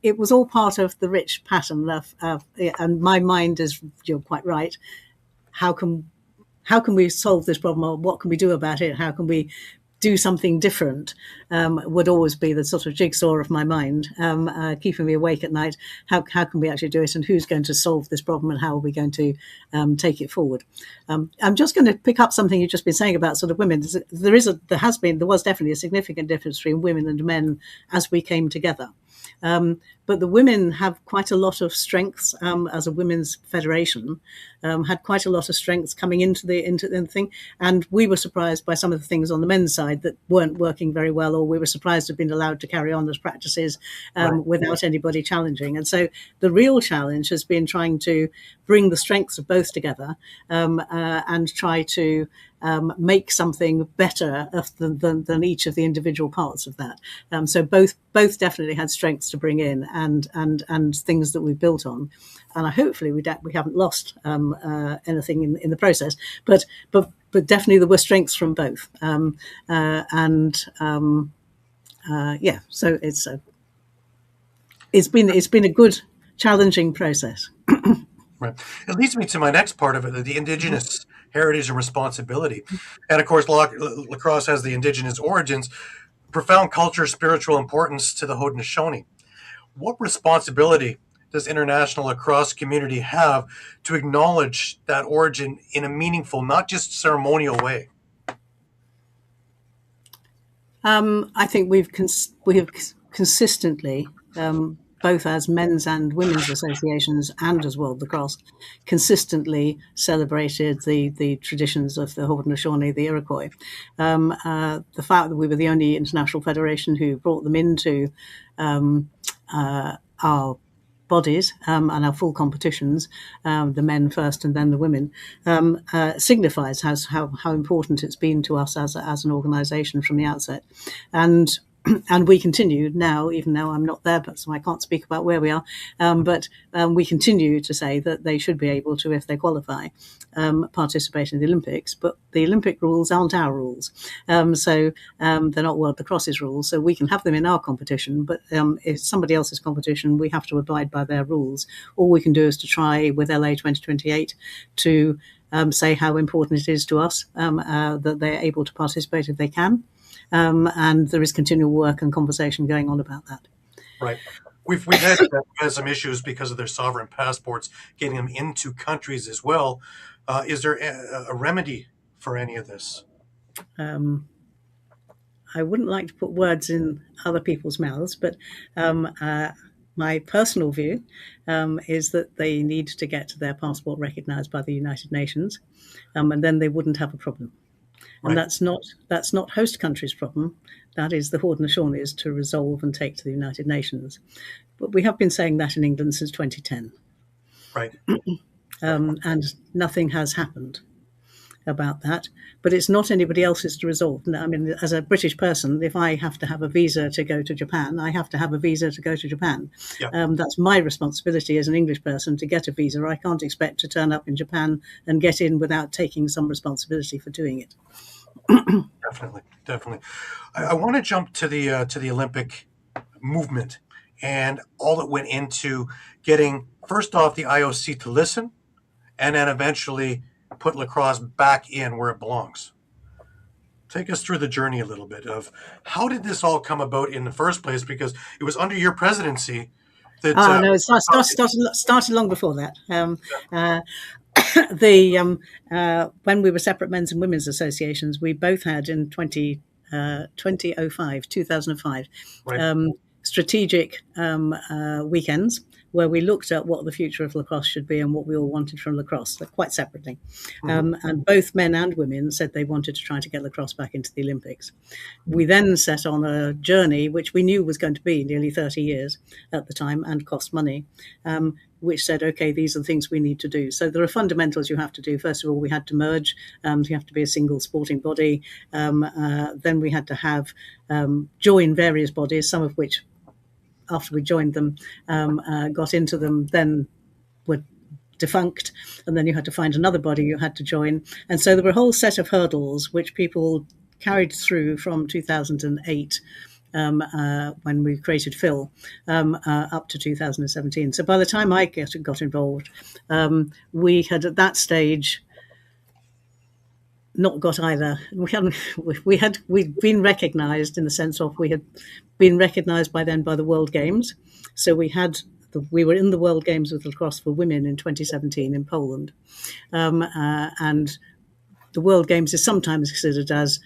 Speaker 2: it was all part of the rich pattern and my mind is, you're quite right. How can we solve this problem, or what can we do about it? How can we do something different would always be the sort of jigsaw of my mind, keeping me awake at night. How can we actually do it, and who's going to solve this problem, and how are we going to take it forward? I'm just going to pick up something you've just been saying about sort of women. There was definitely a significant difference between women and men as we came together. But the women have quite a lot of strengths as a women's federation, had quite a lot of strengths coming into the thing. And we were surprised by some of the things on the men's side that weren't working very well, or we were surprised to have been allowed to carry on as practices without anybody challenging. And so the real challenge has been trying to bring the strengths of both together and try to make something better than each of the individual parts of that. So both definitely had strengths to bring in and things that we built on, and hopefully we haven't lost anything in the process. But definitely there were strengths from both, So it's been a good, challenging process.
Speaker 3: Right. It leads me to my next part of it, the Indigenous heritage and responsibility. And of course, lacrosse has the Indigenous origins, profound culture, spiritual importance to the Haudenosaunee. What responsibility does international lacrosse community have to acknowledge that origin in a meaningful, not just ceremonial way?
Speaker 2: I think we have consistently, both as men's and women's associations and as World Lacrosse, consistently celebrated the traditions of the Haudenosaunee, the Iroquois. The fact that we were the only international federation who brought them into our bodies and our full competitions, the men first and then the women, signifies how important it's been to us as an organisation from the outset. And we continue now, even though I'm not there, so I can't speak about where we are, but we continue to say that they should be able to, if they qualify, participate in the Olympics. But the Olympic rules aren't our rules. So they're not World Lacrosse's rules. So we can have them in our competition, but if somebody else's competition, we have to abide by their rules. All we can do is to try with LA 2028 to say how important it is to us that they're able to participate if they can. And there is continual work and conversation going on about that.
Speaker 3: Right. We've had some issues because of their sovereign passports, getting them into countries as well. Is there a remedy for any of this?
Speaker 2: I wouldn't like to put words in other people's mouths, but my personal view is that they need to get their passport recognised by the United Nations, and then they wouldn't have a problem. And
Speaker 3: Right.
Speaker 2: that's not host country's problem. That is the Haudenosaunee to resolve and take to the United Nations. But we have been saying that in England since 2010.
Speaker 3: Right.
Speaker 2: And nothing has happened about that. But it's not anybody else's to resolve. I mean, as a British person, if I have to have a visa to go to Japan, I have to have a visa to go to Japan.
Speaker 3: Yeah.
Speaker 2: That's my responsibility as an English person to get a visa. I can't expect to turn up in Japan and get in without taking some responsibility for doing it.
Speaker 3: Definitely. I want to jump to the Olympic movement and all that went into getting, first off, the IOC to listen, and then eventually put lacrosse back in where it belongs. Take us through the journey a little bit of how did this all come about in the first place? Because it was under your presidency that.
Speaker 2: No, it started long before that. When we were separate men's and women's associations, we both had in 2005,
Speaker 3: Right.
Speaker 2: strategic weekends where we looked at what the future of lacrosse should be and what we all wanted from lacrosse, quite separately. And both men and women said they wanted to try to get lacrosse back into the Olympics. We then set on a journey, which we knew was going to be nearly 30 years at the time and cost money, which said, okay, these are the things we need to do. So there are fundamentals you have to do. First of all, we had to merge. You have to be a single sporting body. Then we had to have join various bodies, some of which, after we joined them, got into them, then were defunct. And then you had to find another body you had to join. And so there were a whole set of hurdles which people carried through from 2008 when we created Phil, up to 2017. So by the time I got involved, we had at that stage not got either. We'd been recognised in the sense of we had been recognised by then by the World Games. So we were in the World Games with lacrosse for women in 2017 in Poland, and the World Games is sometimes considered as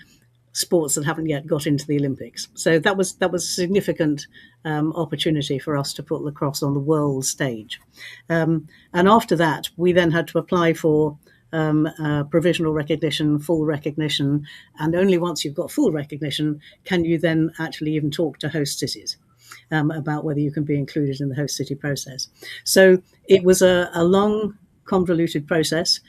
Speaker 2: sports that haven't yet got into the Olympics. So that was a significant opportunity for us to put lacrosse on the world stage. And after that, we then had to apply for provisional recognition, full recognition, and only once you've got full recognition can you then actually even talk to host cities about whether you can be included in the host city process. So it was a long, convoluted process.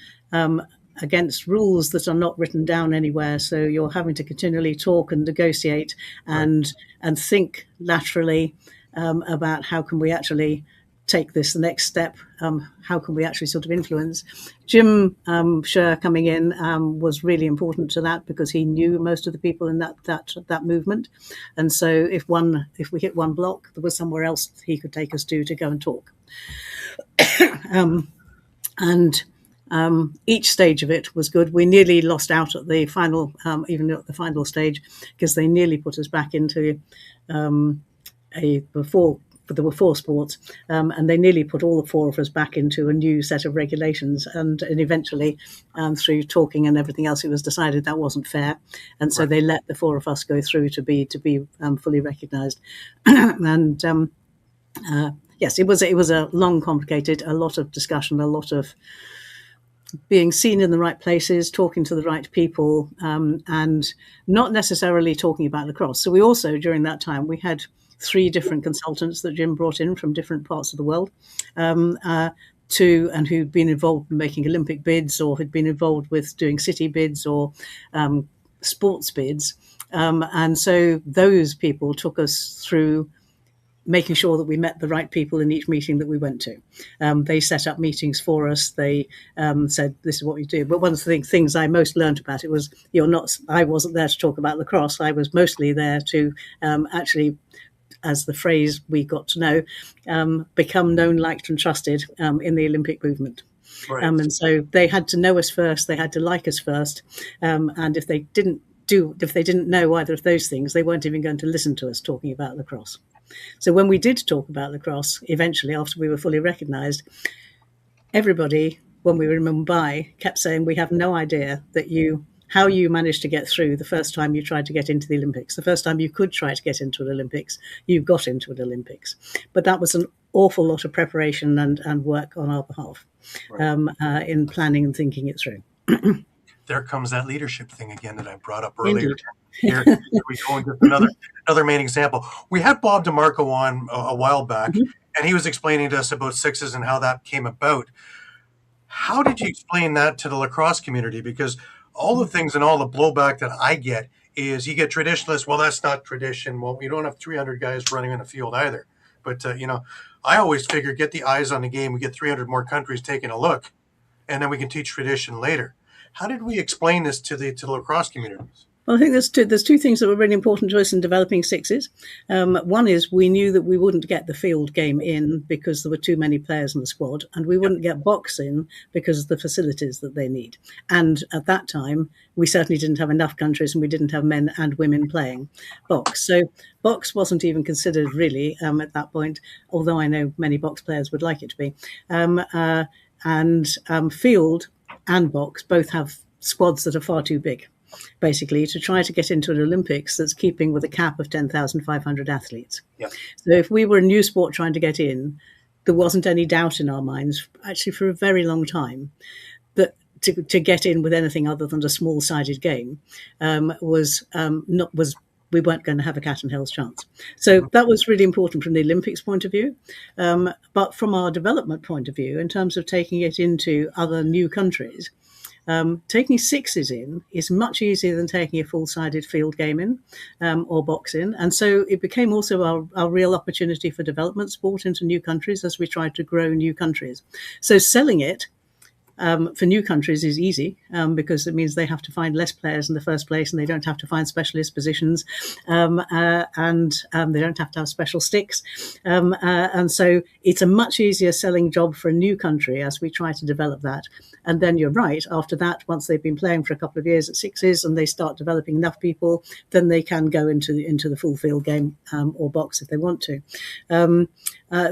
Speaker 2: Against rules that are not written down anywhere, so you're having to continually talk and negotiate and think laterally about how can we actually take this the next step. How can we actually sort of influence? Jim Scher coming in was really important to that because he knew most of the people in that movement, and so if we hit one block, there was somewhere else he could take us to go and talk. Each stage of it was good. We nearly lost out at the final, even at the final stage, because they nearly put us back into there were 4 sports, and they nearly put all the 4 of us back into a new set of regulations. And eventually, through talking and everything else, it was decided that wasn't fair, and so they let the 4 of us go through to be fully recognised. And yes, it was a long, complicated, a lot of discussion, a lot of being seen in the right places, talking to the right people, and not necessarily talking about lacrosse. So we also, during that time, we had 3 different consultants that Jim brought in from different parts of the world, and who'd been involved in making Olympic bids or had been involved with doing city bids or sports bids. And so those people took us through making sure that we met the right people in each meeting that we went to. They set up meetings for us. They said, this is what we do. But one of the things I most learned about it was I wasn't there to talk about lacrosse. I was mostly there to actually, as the phrase we got to know, become known, liked and trusted in the Olympic movement. Right. And so they had to know us first. They had to like us first. And if they didn't know either of those things, they weren't even going to listen to us talking about lacrosse. So when we did talk about lacrosse, eventually, after we were fully recognised, everybody, when we were in Mumbai, kept saying, we have no idea how you managed to get through the first time you tried to get into the Olympics. The first time you could try to get into an Olympics, you got into an Olympics. But that was an awful lot of preparation and work on our behalf in planning and thinking it through.
Speaker 3: There comes that leadership thing again that I brought up earlier. Here we go into another main example. We had Bob DeMarco on a while back, and he was explaining to us about sixes and how that came about. How did you explain that to the lacrosse community? Because all the things and all the blowback that I get is you get traditionalists. Well, that's not tradition. Well, you don't have 300 guys running in a field either. But, I always figure get the eyes on the game. We get 300 more countries taking a look, and then we can teach tradition later. How did we explain this to the lacrosse communities?
Speaker 2: Well, I think there's two things that were really important to us in developing sixes. One is we knew that we wouldn't get the field game in because there were too many players in the squad, and we wouldn't get box in because of the facilities that they need. And at that time, we certainly didn't have enough countries, and we didn't have men and women playing box. So box wasn't even considered really at that point, although I know many box players would like it to be. Field and box both have squads that are far too big, basically, to try to get into an Olympics that's keeping with a cap of 10,500 athletes. Yep. So if we were a new sport trying to get in, there wasn't any doubt in our minds, actually for a very long time, that to get in with anything other than a small-sided game we weren't going to have a cat and hell's chance. So that was really important from the Olympics point of view. But from our development point of view, in terms of taking it into other new countries, taking sixes in is much easier than taking a full-sided field game in or box in. And so it became also our real opportunity for development sport into new countries as we tried to grow new countries. So selling it for new countries is easy because it means they have to find less players in the first place, and they don't have to find specialist positions, and they don't have to have special sticks. And so it's a much easier selling job for a new country as we try to develop that. And then you're right, after that, once they've been playing for a couple of years at sixes and they start developing enough people, then they can go into the full field game or box if they want to.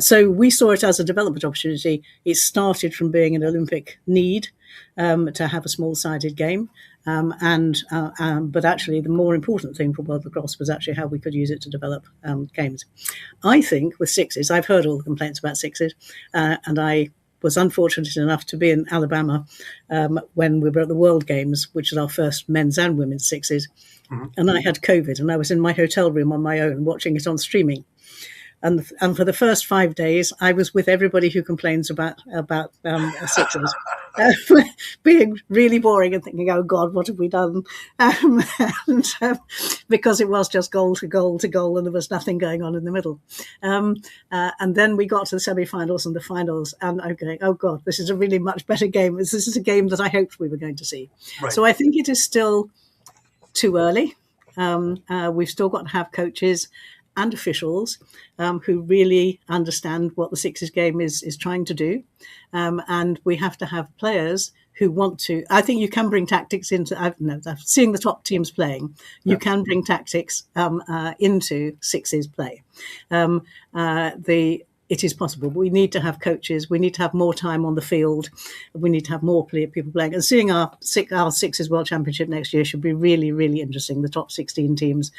Speaker 2: So we saw it as a development opportunity. It started from being an Olympic need to have a small-sided game. But actually, the more important thing for World Lacrosse was actually how we could use it to develop games. I think with sixes, I've heard all the complaints about sixes, and I was unfortunate enough to be in Alabama when we were at the World Games, which was our first men's and women's sixes. Mm-hmm. And I had COVID, and I was in my hotel room on my own watching it on streaming. And for the first 5 days, I was with everybody who complains about sixes, being really boring and thinking, "Oh God, what have we done?" Because it was just goal to goal to goal, and there was nothing going on in the middle. And then we got to the semi-finals and the finals, and I'm going, "Oh God, this is a really much better game. This is a game that I hoped we were going to see." Right. So I think it is still too early. We've still got to have coaches and officials who really understand what the sixes game is trying to do. And we have to have players who want to. I think you can bring tactics into, seeing the top teams playing, you can bring tactics into sixes play. It is possible. We need to have coaches. We need to have more time on the field. We need to have more people playing. And seeing our Sixes World Championship next year should be really, really interesting. The top 16 teams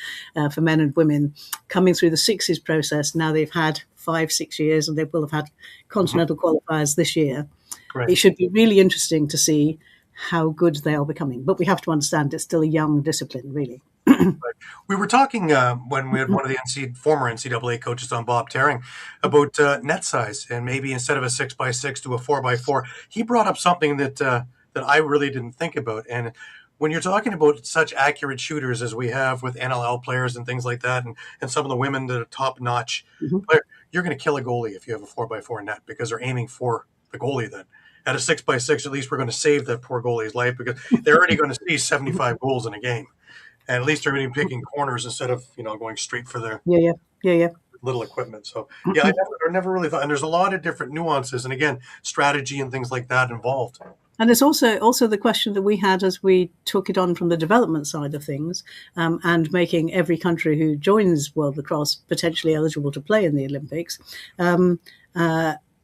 Speaker 2: for men and women coming through the Sixes process. Now they've had 5-6 years, and they will have had continental qualifiers this year. Right. It should be really interesting to see how good they are becoming. But we have to understand it's still a young discipline, really.
Speaker 3: We were talking when we had one of the former NCAA coaches on, Bob Terring, about net size, and maybe instead of a 6x6 to a 4x4. He brought up something that I really didn't think about. And when you're talking about such accurate shooters as we have with NLL players and things like that, and some of the women that are top notch, you're going to kill a goalie if you have a 4x4 net because they're aiming for the goalie then. At a 6x6, at least we're going to save that poor goalie's life because they're already going to see 75 goals in a game. And at least they're going to be picking corners instead of, going straight for their little equipment. So, I never really thought. And there's a lot of different nuances and, again, strategy and things like that involved.
Speaker 2: And it's also the question that we had as we took it on from the development side of things, and making every country who joins World Lacrosse potentially eligible to play in the Olympics.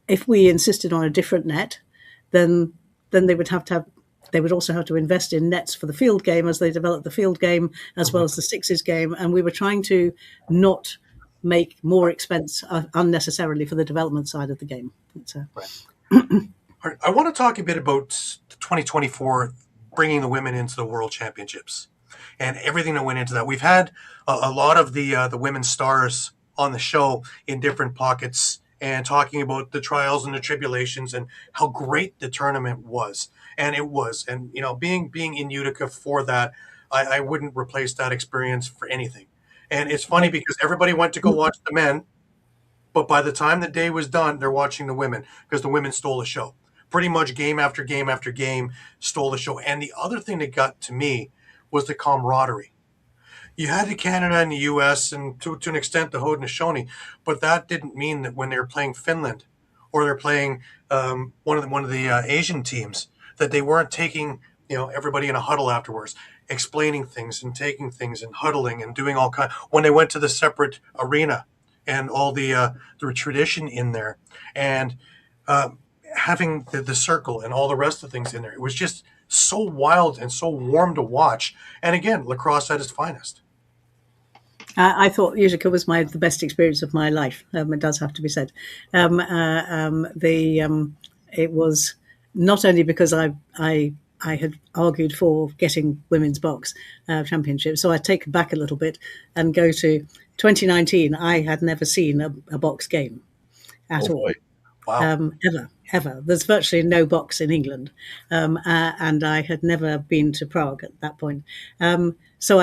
Speaker 2: If we insisted on a different net, then they would have to have. They would also have to invest in nets for the field game as they develop the field game as well as the sixes game. And we were trying to not make more expense unnecessarily for the development side of the game.
Speaker 3: I want to talk a bit about 2024, bringing the women into the World Championships and everything that went into that. We've had a lot of the women's stars on the show in different pockets and talking about the trials and the tribulations and how great the tournament was. And it was. And, being in Utica for that, I wouldn't replace that experience for anything. And it's funny because everybody went to go watch the men, but by the time the day was done, they're watching the women because the women stole the show. Pretty much game after game after game stole the show. And the other thing that got to me was the camaraderie. You had the Canada and the U.S. and to an extent the Haudenosaunee, but that didn't mean that when they were playing Finland or they're playing one of the Asian teams, that they weren't taking everybody in a huddle afterwards, explaining things and taking things and huddling and doing all kinds. When they went to the separate arena and all the tradition in there and having the circle and all the rest of the things in there, it was just so wild and so warm to watch. And again, lacrosse at its finest.
Speaker 2: I thought Utica was the best experience of my life. It does have to be said. It was not only because I had argued for getting women's box championship, so I take it back a little bit and go to 2019. I had never seen a box game at all.
Speaker 3: Wow.
Speaker 2: Ever. There's virtually no box in England, and I had never been to Prague at that point. So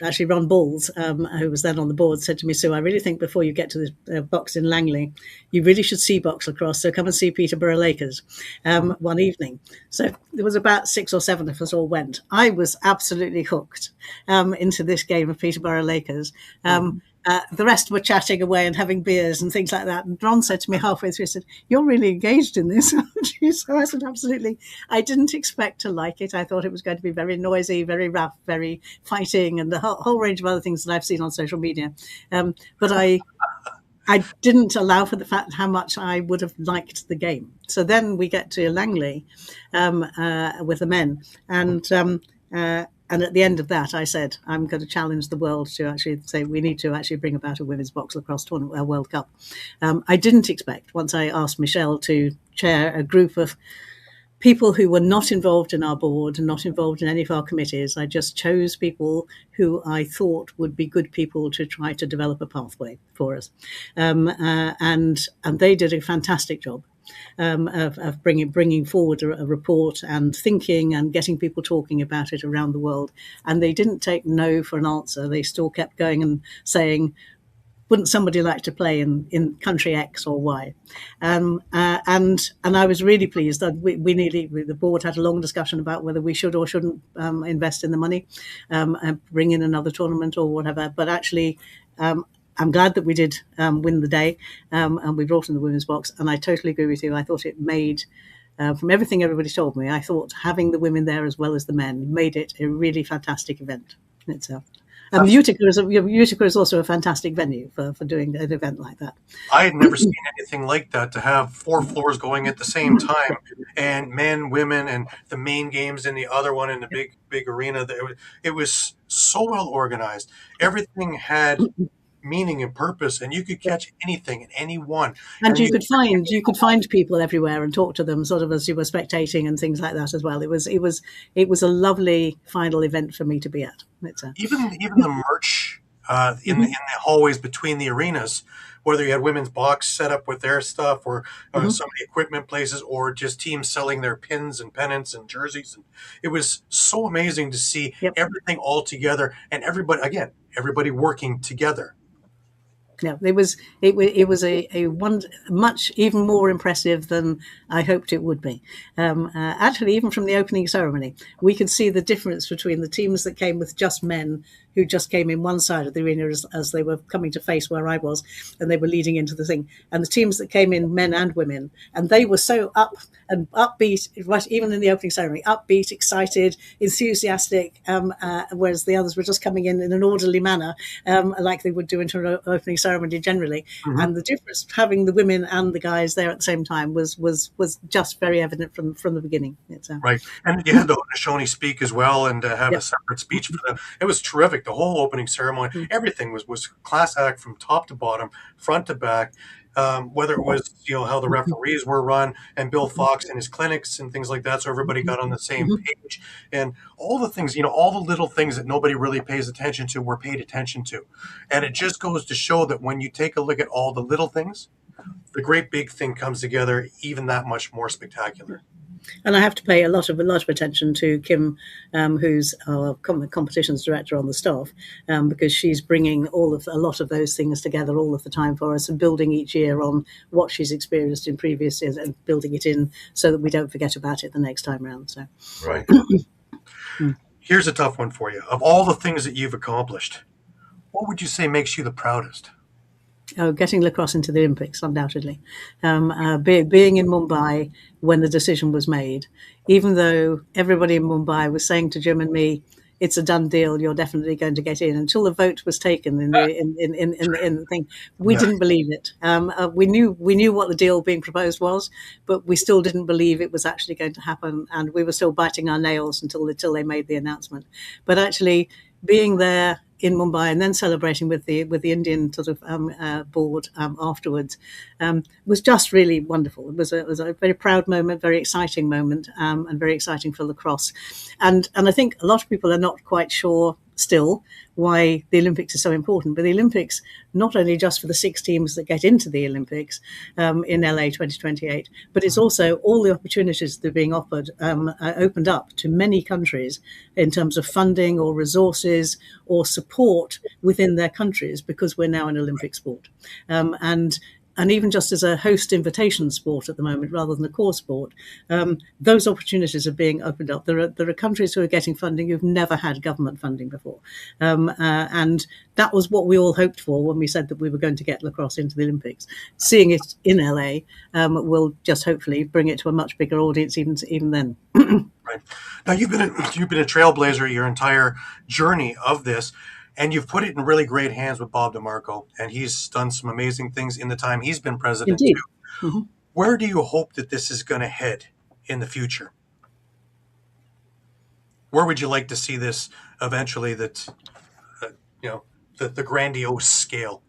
Speaker 2: actually Ron Balls, who was then on the board, said to me, "Sue, I really think before you get to this box in Langley, you really should see box lacrosse. So come and see Peterborough Lakers one evening." So there was about 6 or 7 of us all went. I was absolutely hooked into this game of Peterborough Lakers. The rest were chatting away and having beers and things like that. And Ron said to me halfway through, he said, "You're really engaged in this, aren't you?" So I said, "Absolutely." I didn't expect to like it. I thought it was going to be very noisy, very rough, very fighting, and a whole range of other things that I've seen on social media. But I didn't allow for the fact how much I would have liked the game. So then we get to Langley with the men, and at the end of that, I said, I'm going to challenge the world to actually say we need to actually bring about a women's box lacrosse tournament, a World Cup. I didn't expect, once I asked Michelle to chair a group of people who were not involved in our board and not involved in any of our committees. I just chose people who I thought would be good people to try to develop a pathway for us. And they did a fantastic job. Of bringing forward a report and thinking and getting people talking about it around the world. And they didn't take no for an answer. They still kept going and saying, wouldn't somebody like to play in country X or Y? And I was really pleased that the board had a long discussion about whether we should or shouldn't invest in the money and bring in another tournament or whatever. But actually, I'm glad that we did win the day, and we brought in the women's box. And I totally agree with you. I thought it made, from everything everybody told me, I thought having the women there as well as the men made it a really fantastic event in itself. Utica is also a fantastic venue for doing an event like that.
Speaker 3: I had never seen anything like that, to have 4 floors going at the same time, and men, women, and the main games in the other one in the big arena. It was so well organized. Everything had meaning and purpose, and you could catch anything and anyone.
Speaker 2: And you could find people everywhere and talk to them sort of as you were spectating and things like that as well. It was a lovely final event for me to be at.
Speaker 3: Even the merch in the hallways between the arenas, whether you had women's box set up with their stuff or some of the equipment places, or just teams selling their pins and pennants and jerseys. And it was so amazing to see everything all together, and everybody working together.
Speaker 2: No, it was a one much even more impressive than I hoped it would be. Actually, even from the opening ceremony, we could see the difference between the teams that came with just men who just came in one side of the arena as they were coming to face where I was, and they were leading into the thing, and the teams that came in, men and women, and they were so upbeat, right, even in the opening ceremony, upbeat, excited, enthusiastic, whereas the others were just coming in an orderly manner, like they would do into an opening ceremony generally. And the difference having the women and the guys there at the same time was just very evident from the beginning.
Speaker 3: Right, and you had the Haudenosaunee speak as well, and have a separate speech for them. It was terrific. The whole opening ceremony, everything was class act from top to bottom, front to back. Whether it was how the referees were run, and Bill Fox and his clinics and things like that, so everybody got on the same page, and all the things, all the little things that nobody really pays attention to were paid attention to. And it just goes to show that when you take a look at all the little things, the great big thing comes together even that much more spectacular.
Speaker 2: And I have to pay a lot of attention to Kim, who's our competitions director on the staff, because she's bringing a lot of those things together all of the time for us, and building each year on what she's experienced in previous years and building it in so that we don't forget about it the next time round. So,
Speaker 1: right.
Speaker 3: Here's a tough one for you. Of all the things that you've accomplished, what would you say makes you the proudest?
Speaker 2: Oh, getting lacrosse into the Olympics, undoubtedly. Being in Mumbai when the decision was made, even though everybody in Mumbai was saying to Jim and me, "It's a done deal. You're definitely going to get in." Until the vote was taken in the thing, we didn't believe it. We knew what the deal being proposed was, but we still didn't believe it was actually going to happen, and we were still biting our nails until they made the announcement. But actually, being there in Mumbai and then celebrating with the Indian sort of board afterwards was just really wonderful. It was a very proud moment, very exciting moment, and very exciting for lacrosse. And I think a lot of people are not quite sure still why the Olympics is so important. But the Olympics, not only just for the 6 teams that get into the Olympics in LA 2028, but it's also all the opportunities that are being offered, opened up to many countries in terms of funding or resources or support within their countries, because we're now an Olympic sport. And even just as a host invitation sport at the moment, rather than a core sport, those opportunities are being opened up. There are countries who are getting funding who've never had government funding before. And that was what we all hoped for when we said that we were going to get lacrosse into the Olympics. Seeing it in LA will just hopefully bring it to a much bigger audience even then.
Speaker 3: Right. Now, you've been a trailblazer your entire journey of this. And you've put it in really great hands with Bob DeMarco, and he's done some amazing things in the time he's been president.
Speaker 2: Indeed.
Speaker 3: Too. Mm-hmm. Where do you hope that this is going to head in the future? Where would you like to see this eventually? That the grandiose scale.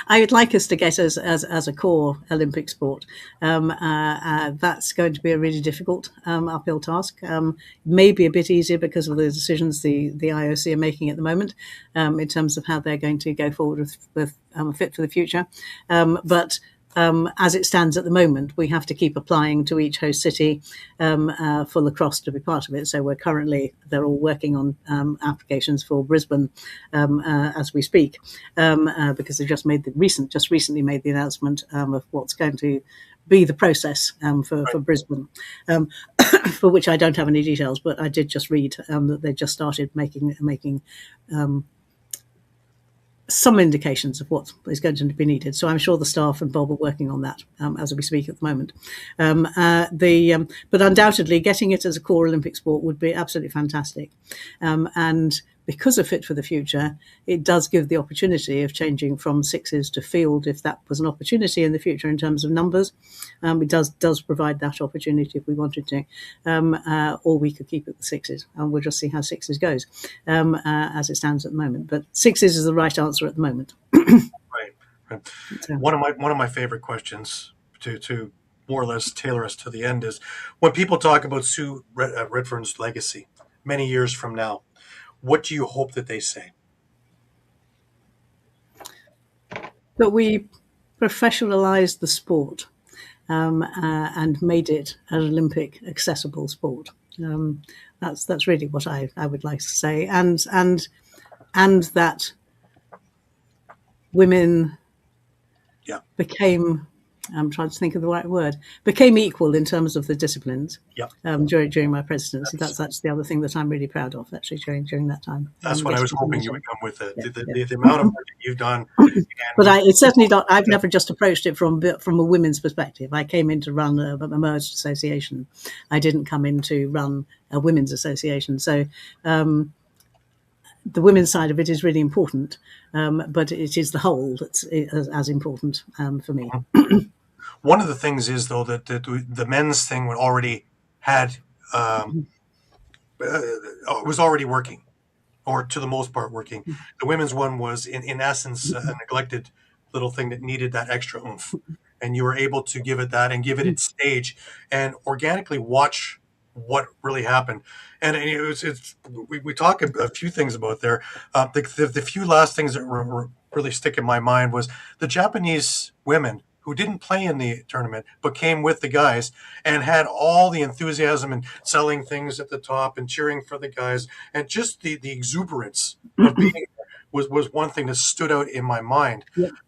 Speaker 2: I would like us to get as a core Olympic sport. That's going to be a really difficult uphill task. Maybe a bit easier because of the decisions the IOC are making at the moment in terms of how they're going to go forward with Fit for the Future. But as it stands at the moment, we have to keep applying to each host city for lacrosse to be part of it. So they're all working on applications for Brisbane as we speak, because they've just recently made the announcement of what's going to be the process for Brisbane, for which I don't have any details, but I did just read that they just started making some indications of what is going to be needed. So I'm sure the staff and Bob are working on that as we speak at the moment. But undoubtedly, getting it as a core Olympic sport would be absolutely fantastic. And because of Fit for the Future, it does give the opportunity of changing from sixes to field if that was an opportunity in the future in terms of numbers. It does provide that opportunity if we wanted to. Or we could keep it the sixes, and we'll just see how sixes goes as it stands at the moment. But sixes is the right answer at the moment.
Speaker 3: Right. So. One of my favorite questions to more or less tailor us to the end is when people talk about Sue Redfern's legacy many years from now, what do you hope that they say?
Speaker 2: That we professionalized the sport and made it an Olympic accessible sport. That's really what I would like to say, and that women became. I'm trying to think of the right word. Became equal in terms of the disciplines during my presidency. That's the other thing that I'm really proud of, actually, during that time.
Speaker 3: That's what I was hoping you would come with the amount of work that you've done.
Speaker 2: But it's certainly not. I've never just approached it from a women's perspective. I came in to run a merged association. I didn't come in to run a women's association. So the women's side of it is really important, but it is the whole that's as important for me.
Speaker 3: One of the things is, though, that the men's thing already had was already working, or to the most part working. The women's one was, in essence, a neglected little thing that needed that extra oomph, and you were able to give it that and give it its stage and organically watch what really happened. And we talk a few things about there. The few last things that really stick in my mind was the Japanese women who didn't play in the tournament but came with the guys and had all the enthusiasm and selling things at the top and cheering for the guys, and just the exuberance of being there was one thing that stood out in my mind.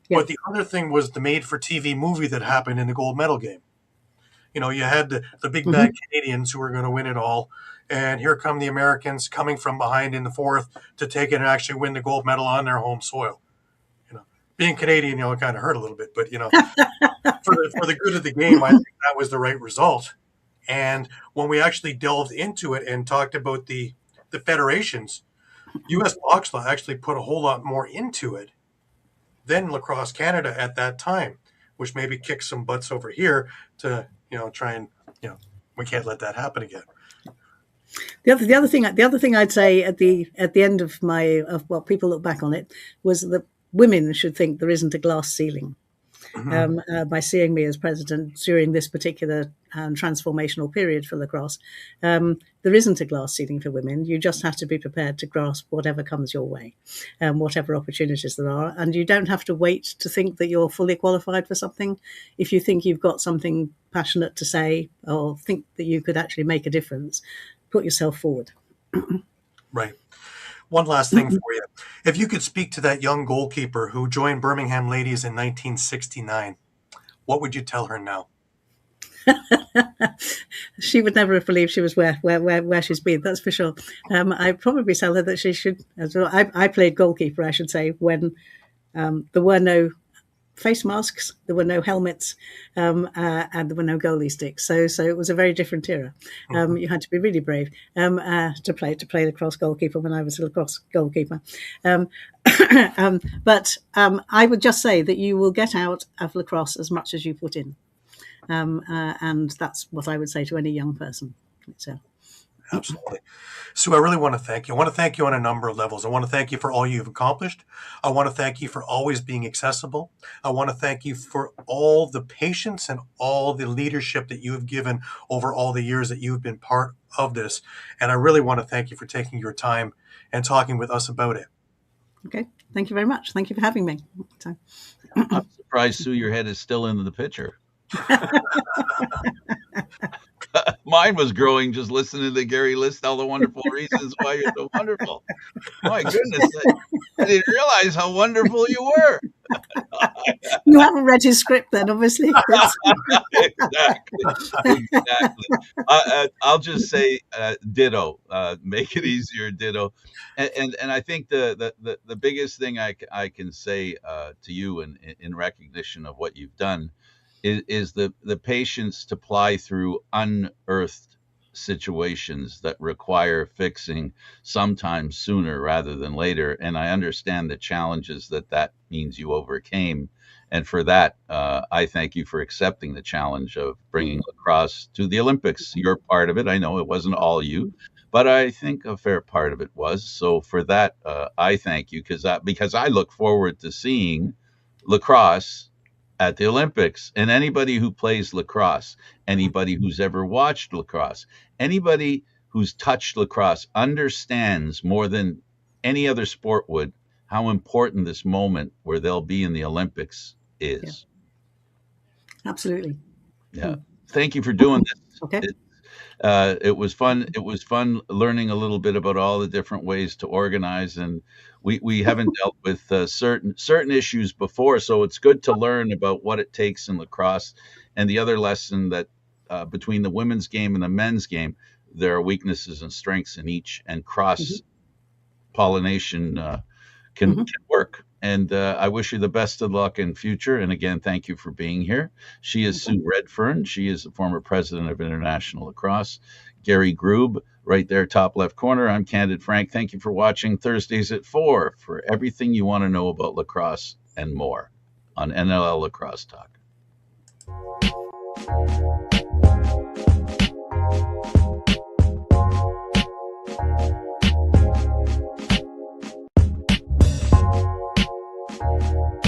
Speaker 3: But the other thing was the made-for-TV movie that happened in the gold medal game. You know, you had the big bad Canadians who were going to win it all, and here come the Americans coming from behind in the fourth to take it and actually win the gold medal on their home soil. You know, being Canadian, it kind of hurt a little bit, but for the good of the game, I think that was the right result. And when we actually delved into it and talked about the federations, U.S. Box Law actually put a whole lot more into it than Lacrosse Canada at that time, which maybe kicked some butts over here to try and we can't let that happen again.
Speaker 2: The other thing I'd say at the end of what people look back on it was that women should think there isn't a glass ceiling. by seeing me as president during this particular transformational period for lacrosse. There isn't a glass ceiling for women. You just have to be prepared to grasp whatever comes your way, whatever opportunities there are. And you don't have to wait to think that you're fully qualified for something. If you think you've got something passionate to say or think that you could actually make a difference, put yourself forward.
Speaker 3: Right. One last thing for you. If you could speak to that young goalkeeper who joined Birmingham Ladies in 1969, what would you tell her now?
Speaker 2: She would never have believed she was where she's been, that's for sure. I'd probably tell her that she should, as well. I played goalkeeper, I should say, when there were no face masks, there were no helmets, and there were no goalie sticks. So it was a very different era. You had to be really brave to play lacrosse goalkeeper when I was a lacrosse goalkeeper. But I would just say that you will get out of lacrosse as much as you put in. And that's what I would say to any young person. So.
Speaker 3: Absolutely. Sue, I really want to thank you. I want to thank you on a number of levels. I want to thank you for all you've accomplished. I want to thank you for always being accessible. I want to thank you for all the patience and all the leadership that you have given over all the years that you've been part of this. And I really want to thank you for taking your time and talking with us about it.
Speaker 2: Okay. Thank you very much. Thank you for having me. So.
Speaker 1: I'm surprised, Sue, your head is still in the picture. Mine was growing just listening to Gary list all the wonderful reasons why you're so wonderful. My goodness, I didn't realize how wonderful you were.
Speaker 2: You haven't read his script then, obviously.
Speaker 1: Exactly. I'll just say ditto. Make it easier, ditto. And I think the biggest thing I can say to you in recognition of what you've done is the patience to ply through unearthed situations that require fixing sometimes sooner rather than later. And I understand the challenges that means you overcame. And for that, I thank you for accepting the challenge of bringing lacrosse to the Olympics. You're part of it. I know it wasn't all you, but I think a fair part of it was. So for that, I thank you because I look forward to seeing lacrosse at the Olympics. And anybody who plays lacrosse, anybody who's ever watched lacrosse, anybody who's touched lacrosse understands more than any other sport would how important this moment where they'll be in the Olympics is.
Speaker 2: Yeah. Absolutely.
Speaker 1: Yeah. Thank you for doing this.
Speaker 2: Okay.
Speaker 1: It was fun. It was fun learning a little bit about all the different ways to organize, and we haven't dealt with certain issues before, so it's good to learn about what it takes in lacrosse. And the other lesson that between the women's game and the men's game, there are weaknesses and strengths in each, and cross pollination can work. And I wish you the best of luck in future. And again, thank you for being here. She is Sue Redfern. She is the former president of International Lacrosse. Gary Groob, right there, top left corner. I'm Candid Frank. Thank you for watching Thursdays at 4 for everything you want to know about lacrosse and more on NLL Lacrosse Talk.